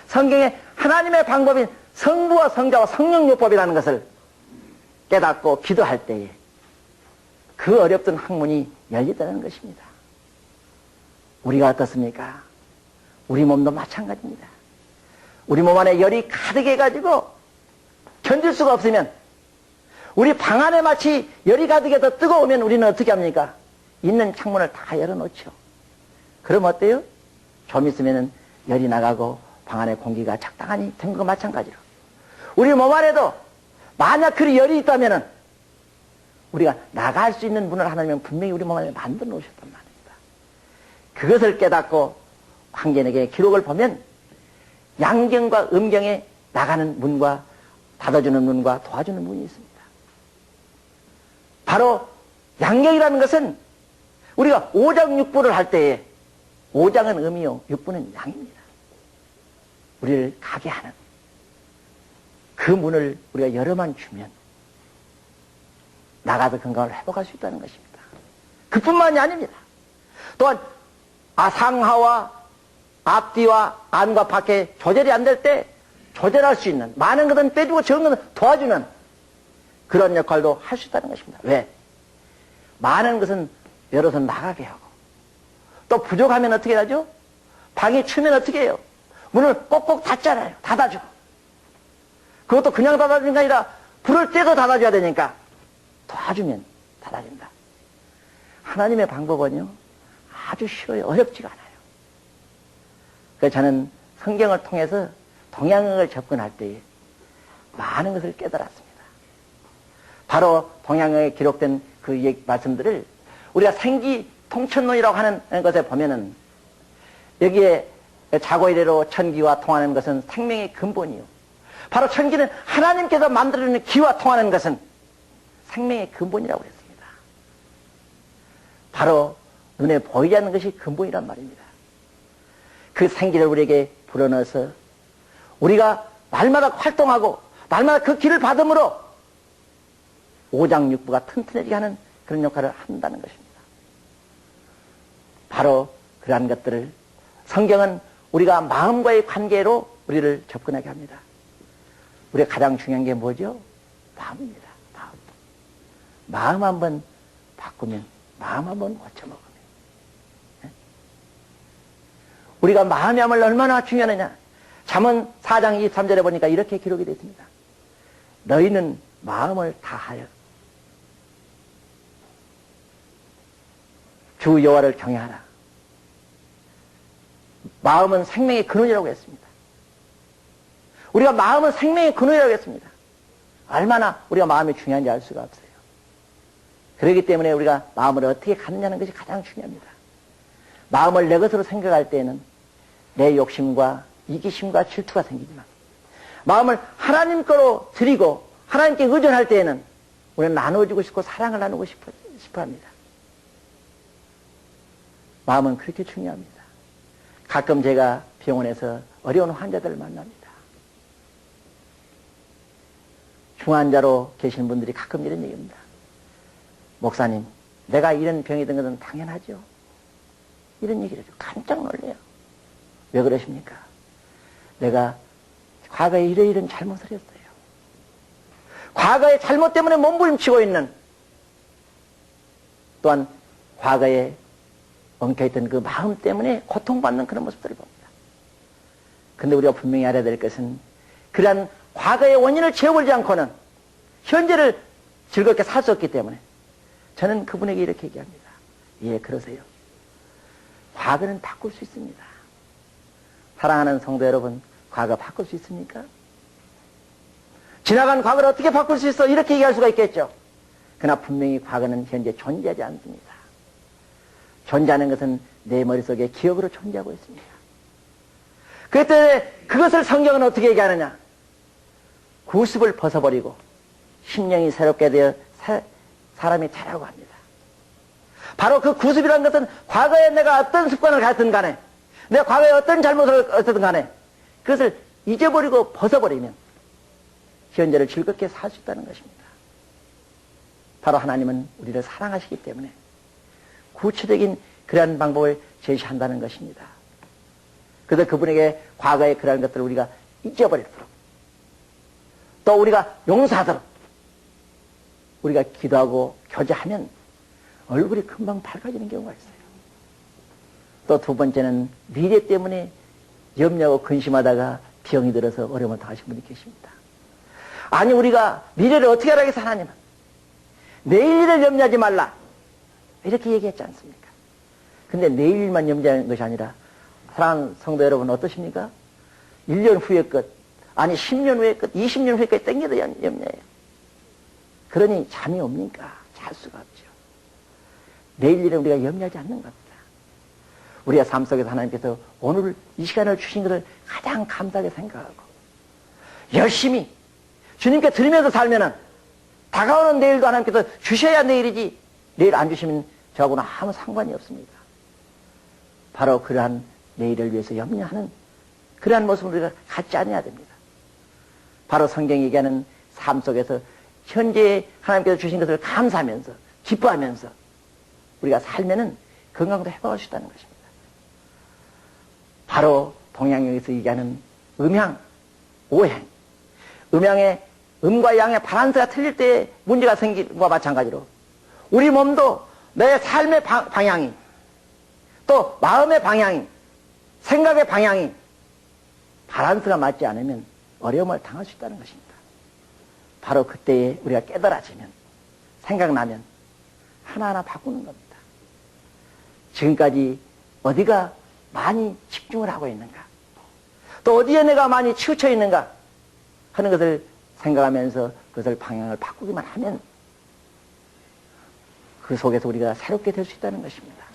성경에 하나님의 방법인 성부와 성자와 성령요법이라는 것을 깨닫고 기도할 때에 그 어렵던 학문이 열리다는 것입니다. 우리가 어떻습니까? 우리 몸도 마찬가지입니다. 우리 몸 안에 열이 가득해가지고 견딜 수가 없으면, 우리 방 안에 마치 열이 가득해서 뜨거우면 우리는 어떻게 합니까? 있는 창문을 다 열어놓죠. 그럼 어때요? 좀 있으면 열이 나가고 방 안에 공기가 적당히 된 것과 마찬가지로 우리 몸 안에도 만약 그 열이 있다면 우리가 나갈 수 있는 문을 하나님은 분명히 우리 몸 안에 만들어 놓으셨단 말입니다. 그것을 깨닫고 황견에게 기록을 보면 양경과 음경에 나가는 문과 닫아주는 문과 도와주는 문이 있습니다. 바로 양경이라는 것은 우리가 5장 6부를 할 때에 5장은 음이요 6부는 양입니다. 우리를 가게 하는 그 문을 우리가 열어만 주면 나가서 건강을 회복할 수 있다는 것입니다. 그뿐만이 아닙니다. 또한 상하와 앞뒤와 안과 밖에 조절이 안 될 때 조절할 수 있는, 많은 것은 빼주고 적은 것은 도와주는 그런 역할도 할 수 있다는 것입니다. 왜? 많은 것은 열어서 나가게 하고, 또 부족하면 어떻게 하죠? 방이 추면 어떻게 해요? 문을 꼭꼭 닫잖아요. 닫아주고. 그것도 그냥 닫아주는 게 아니라 불을 떼서 닫아줘야 되니까 도와주면 닫아준다. 하나님의 방법은요, 아주 쉬워요. 어렵지가 않아요. 그래서 저는 성경을 통해서 동양을 접근할 때에 많은 것을 깨달았습니다. 바로 동양에 기록된 그 말씀들을 우리가 생기통천론이라고 하는 것에 보면은 여기에 자고 이래로 천기와 통하는 것은 생명의 근본이요. 바로 천기는 하나님께서 만들어낸 기와 통하는 것은 생명의 근본이라고 했습니다. 바로 눈에 보이지 않는 것이 근본이란 말입니다. 그 생기를 우리에게 불어넣어서 우리가 날마다 활동하고 날마다 그 길을 받음으로 오장육부가 튼튼해지게 하는 그런 역할을 한다는 것입니다. 바로 그러한 것들을 성경은 우리가 마음과의 관계로 우리를 접근하게 합니다. 우리가 가장 중요한 게 뭐죠? 마음입니다. 마음 한번 바꾸면, 마음 한번 고쳐먹으면. 우리가 마음이야말로 얼마나 중요하느냐. 잠언 4장 23절에 보니까 이렇게 기록이 되어 있습니다. 너희는 마음을 다하여 주 여호와를 경외하라. 마음은 생명의 근원이라고 했습니다. 우리가 마음은 생명의 근원이라고 했습니다. 얼마나 우리가 마음이 중요한지 알 수가 없어요. 그렇기 때문에 우리가 마음을 어떻게 갖느냐는 것이 가장 중요합니다. 마음을 내 것으로 생각할 때에는 내 욕심과 이기심과 질투가 생기지만 마음을 하나님 거로 드리고 하나님께 의존할 때에는 우리는 나눠주고 싶고 사랑을 나누고 싶어 합니다. 마음은 그렇게 중요합니다. 가끔 제가 병원에서 어려운 환자들을 만납니다. 중환자로 계신 분들이 가끔 이런 얘기입니다. 목사님, 내가 이런 병이 든 것은 당연하죠. 이런 얘기를 해요. 깜짝 놀래요. 왜 그러십니까? 내가 과거에 이런 잘못을 했어요. 과거의 잘못 때문에 몸부림치고 있는, 또한 과거에 엉켜있던 그 마음 때문에 고통받는 그런 모습들을 봅니다. 근데 우리가 분명히 알아야 될 것은 그러한 과거의 원인을 채워버리지 않고는 현재를 즐겁게 살 수 없기 때문에 저는 그분에게 이렇게 얘기합니다. 예, 그러세요. 과거는 바꿀 수 있습니다. 사랑하는 성도 여러분, 과거 바꿀 수 있습니까? 지나간 과거를 어떻게 바꿀 수 있어? 이렇게 얘기할 수가 있겠죠. 그러나 분명히 과거는 현재 존재하지 않습니다. 존재하는 것은 내 머릿속에 기억으로 존재하고 있습니다. 그때 그것을 성경은 어떻게 얘기하느냐? 구습을 벗어버리고 심령이 새롭게 되어 사람이 자라고 합니다. 바로 그 구습이라는 것은 과거에 내가 어떤 습관을 가졌든 간에 내가 과거에 어떤 잘못을 했든 간에 그것을 잊어버리고 벗어버리면 현재를 즐겁게 살 수 있다는 것입니다. 바로 하나님은 우리를 사랑하시기 때문에 구체적인 그러한 방법을 제시한다는 것입니다. 그래서 그분에게 과거의 그러한 것들을 우리가 잊어버리도록 또 우리가 용서하도록 우리가 기도하고 교제하면 얼굴이 금방 밝아지는 경우가 있어요. 또 두 번째는 미래 때문에 염려하고 근심하다가 병이 들어서 어려움을 당하신 분이 계십니다. 아니 우리가 미래를 어떻게 하라겠어 하나님은. 내일 일을 염려하지 말라. 이렇게 얘기했지 않습니까? 근데 내일 일만 염려하는 것이 아니라 사랑하는 성도 여러분 어떠십니까? 1년 후의 것, 아니 10년 후의 것, 20년 후의 것 땡겨도 염려해요. 그러니 잠이 옵니까? 잘 수가 없죠. 내일 일은 우리가 염려하지 않는 겁니다. 우리가 삶 속에서 하나님께서 오늘 이 시간을 주신 것을 가장 감사하게 생각하고 열심히 주님께 드리면서 살면은 다가오는 내일도 하나님께서 주셔야 내일이지 내일 안 주시면 저하고는 아무 상관이 없습니다. 바로 그러한 내일을 위해서 염려하는 그러한 모습을 우리가 갖지 않아야 됩니다. 바로 성경이 얘기하는 삶 속에서 현재 하나님께서 주신 것을 감사하면서 기뻐하면서 우리가 살면은 건강도 회복할 수 있다는 것입니다. 바로 동양에서 얘기하는 음양, 오행. 음양의 음과 양의 바란스가 틀릴 때 문제가 생긴 것과 마찬가지로 우리 몸도 내 삶의 방향이 또 마음의 방향이 생각의 방향이 바란스가 맞지 않으면 어려움을 당할 수 있다는 것입니다. 바로 그때에 우리가 깨달아지면 생각나면 하나하나 바꾸는 겁니다. 지금까지 어디가 많이 집중을 하고 있는가, 또 어디에 내가 많이 치우쳐 있는가 하는 것을 생각하면서 그것을 방향을 바꾸기만 하면 그 속에서 우리가 새롭게 될 수 있다는 것입니다.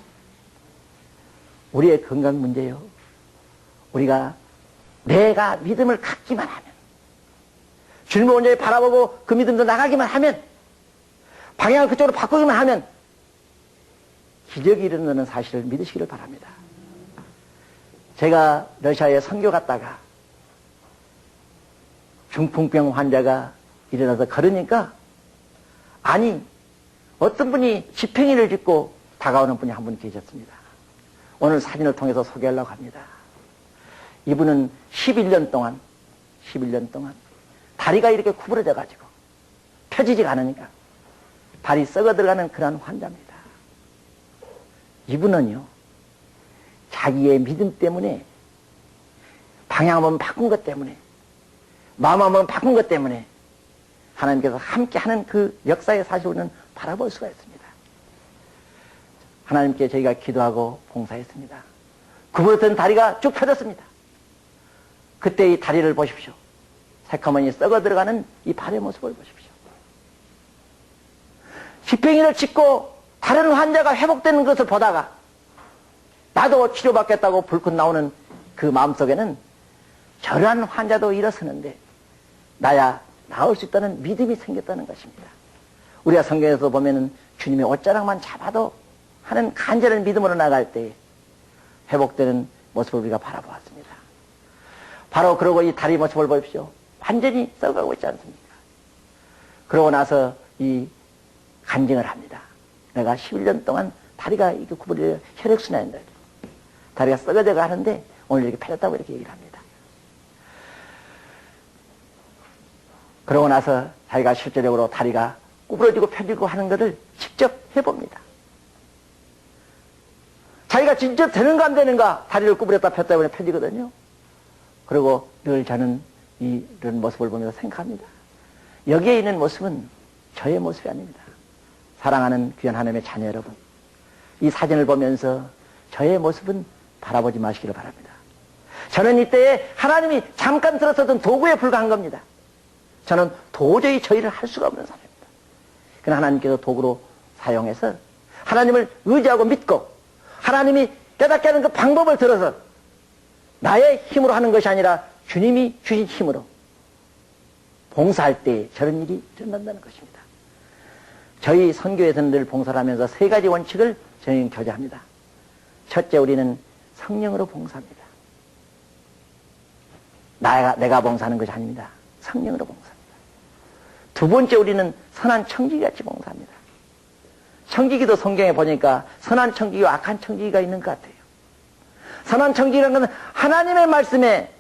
우리의 건강 문제요, 우리가 내가 믿음을 갖기만 하면, 주님을 온전히 바라보고 그 믿음도 나가기만 하면, 방향을 그쪽으로 바꾸기만 하면 기적이 일어나는 사실을 믿으시기를 바랍니다. 제가 러시아에 선교 갔다가 중풍병 환자가 일어나서 걸으니까, 아니 어떤 분이 지팽이를 짚고 다가오는 분이 한 분 계셨습니다. 오늘 사진을 통해서 소개하려고 합니다. 이분은 11년 동안 다리가 이렇게 구부러져 가지고 펴지지가 않으니까 다리 썩어 들어가는 그런 환자입니다. 이분은요, 자기의 믿음 때문에, 방향 한번 바꾼 것 때문에, 마음 한번 바꾼 것 때문에 하나님께서 함께하는 그 역사의 사실을 우리는 바라볼 수가 있습니다. 하나님께 저희가 기도하고 봉사했습니다. 구부러진 다리가 쭉 펴졌습니다. 그때 이 다리를 보십시오. 새카머니 썩어 들어가는 이 발의 모습을 보십시오. 지팽이를 짚고 다른 환자가 회복되는 것을 보다가 나도 치료받겠다고 불끈 나오는 그 마음속에는 저러한 환자도 일어서는데 나야 나을 수 있다는 믿음이 생겼다는 것입니다. 우리가 성경에서 보면은 주님의 옷자락만 잡아도 하는 간절한 믿음으로 나갈 때 회복되는 모습을 우리가 바라보았습니다. 바로 그러고 이 다리 모습을 보십시오. 완전히 썩어가고 있지 않습니까? 그러고 나서 이 간증을 합니다. 내가 11년 동안 다리가 이렇게 구부러져 혈액순환인다. 다리가 썩어져 가는데 오늘 이렇게 펴졌다고 이렇게 얘기를 합니다. 그러고 나서 자기가 실제적으로 다리가 구부러지고 펴지고 하는 것을 직접 해봅니다. 자기가 진짜 되는가 안 되는가, 다리를 구부렸다 폈다 보면 펴지거든요. 그리고 늘 저는 이런 모습을 보면서 생각합니다. 여기에 있는 모습은 저의 모습이 아닙니다. 사랑하는 귀한 하나님의 자녀 여러분, 이 사진을 보면서 저의 모습은 바라보지 마시기를 바랍니다. 저는 이때에 하나님이 잠깐 들어서던 도구에 불과한 겁니다. 저는 도저히 저희를 할 수가 없는 사람입니다. 그러나 하나님께서 도구로 사용해서 하나님을 의지하고 믿고 하나님이 깨닫게 하는 그 방법을 들어서 나의 힘으로 하는 것이 아니라 주님이 주신 힘으로 봉사할 때 저런 일이 일어난다는 것입니다. 저희 선교에서는 늘 봉사를 하면서 세 가지 원칙을 저희는 교제합니다. 첫째, 우리는 성령으로 봉사합니다. 내가 봉사하는 것이 아닙니다. 성령으로 봉사합니다. 두 번째, 우리는 선한 청지기같이 봉사합니다. 청지기도 성경에 보니까 선한 청지기와 악한 청지기가 있는 것 같아요. 선한 청지기라는 것은 하나님의 말씀에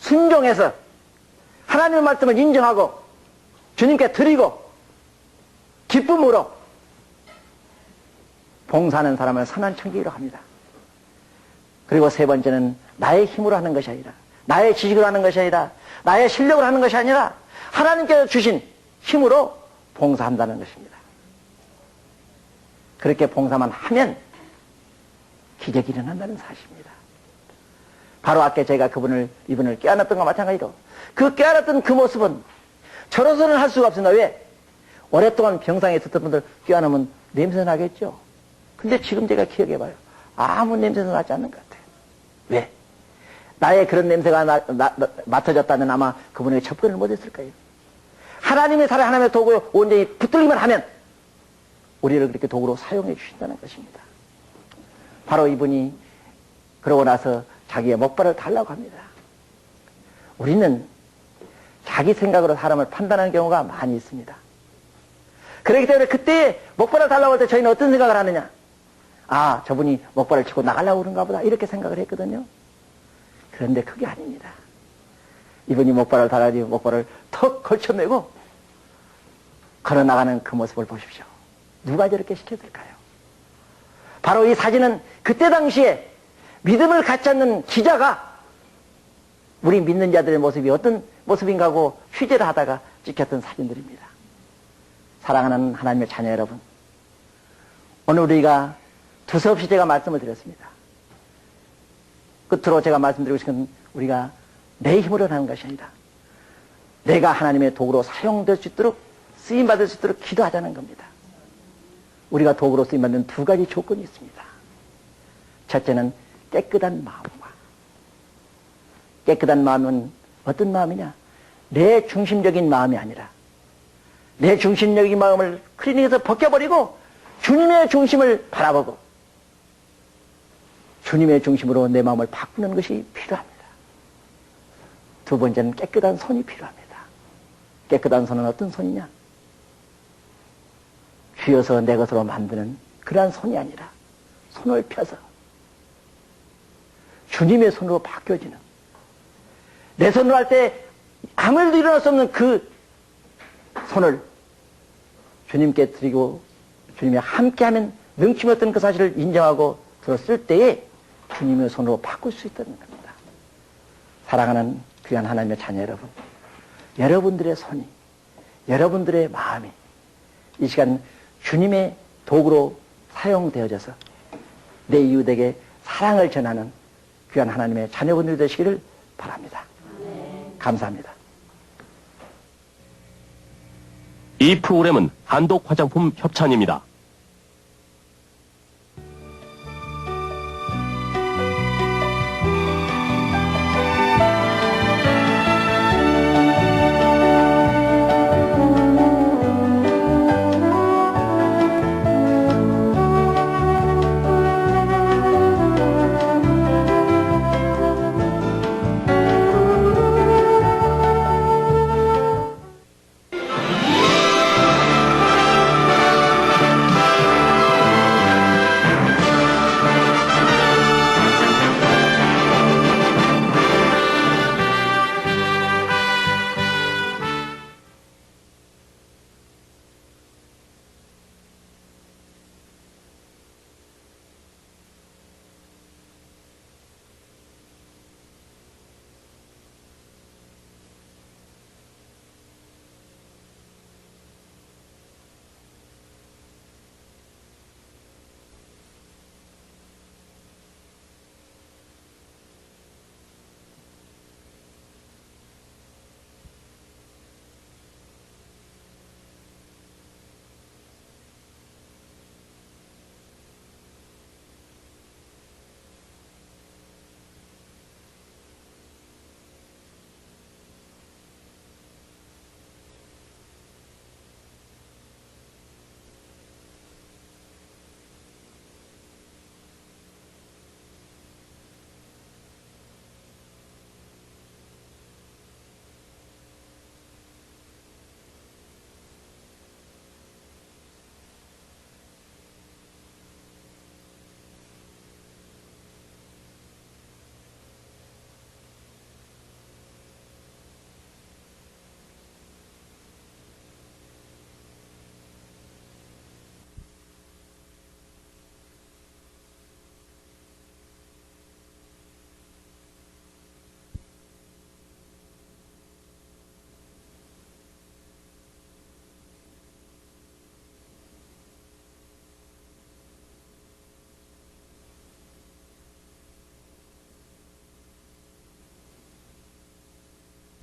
순종해서 하나님의 말씀을 인정하고 주님께 드리고 기쁨으로 봉사하는 사람을 선한 청지기로 합니다. 그리고 세 번째는 나의 힘으로 하는 것이 아니라, 나의 지식으로 하는 것이 아니라, 나의 실력으로 하는 것이 아니라 하나님께서 주신 힘으로 봉사한다는 것입니다. 그렇게 봉사만 하면 기적이 일어난다는 사실입니다. 바로 아까 제가 이분을 깨어났던 것과 마찬가지로 그 깨어났던 그 모습은 저로서는 할 수가 없습니다. 왜? 오랫동안 병상에 있었던 분들 깨어나면 냄새 나겠죠. 근데 지금 제가 기억해봐요. 아무 냄새도 나지 않는 것 같아요. 왜? 나의 그런 냄새가 맡아졌다면 아마 그분에게 접근을 못했을 거예요. 하나님의 사랑, 하나님의 도구에 온전히 붙들기만 하면 우리를 그렇게 도구로 사용해 주신다는 것입니다. 바로 이분이 그러고 나서 자기의 목발을 달라고 합니다. 우리는 자기 생각으로 사람을 판단하는 경우가 많이 있습니다. 그렇기 때문에 그때 목발을 달라고 할 때 저희는 어떤 생각을 하느냐? 아, 저분이 목발을 치고 나가려고 그런가 보다, 이렇게 생각을 했거든요. 그런데 그게 아닙니다. 이분이 목발을 달아가지고 목발을 턱 걸쳐내고 걸어나가는 그 모습을 보십시오. 누가 저렇게 시켰을까요? 바로 이 사진은 그때 당시에 믿음을 갖지 않는 기자가 우리 믿는 자들의 모습이 어떤 모습인가 하고 취재를 하다가 찍혔던 사진들입니다. 사랑하는 하나님의 자녀 여러분, 오늘 우리가 두서없이 제가 말씀을 드렸습니다. 끝으로 제가 말씀드리고 싶은 건 우리가 내 힘으로 하는 것이 아니라 내가 하나님의 도구로 사용될 수 있도록 쓰임받을 수 있도록 기도하자는 겁니다. 우리가 도구로 쓰임받는 두 가지 조건이 있습니다. 첫째는 깨끗한 마음과, 깨끗한 마음은 어떤 마음이냐? 내 중심적인 마음이 아니라 내 중심적인 마음을 클리닉에서 벗겨버리고 주님의 중심을 바라보고 주님의 중심으로 내 마음을 바꾸는 것이 필요합니다. 두 번째는 깨끗한 손이 필요합니다. 깨끗한 손은 어떤 손이냐? 쥐어서 내 것으로 만드는 그러한 손이 아니라 손을 펴서 주님의 손으로 바뀌어지는, 내 손으로 할 때 아무 일도 일어날 수 없는 그 손을 주님께 드리고 주님이 함께하면 능치 못한 그 사실을 인정하고 들었을 때에 주님의 손으로 바꿀 수 있다는 겁니다. 사랑하는 귀한 하나님의 자녀 여러분, 여러분들의 손이, 여러분들의 마음이 이 시간 주님의 도구로 사용되어져서 내 이웃에게 사랑을 전하는 귀한 하나님의 자녀분들이 되시기를 바랍니다. 감사합니다. 이 프로그램은 한독 화장품 협찬입니다.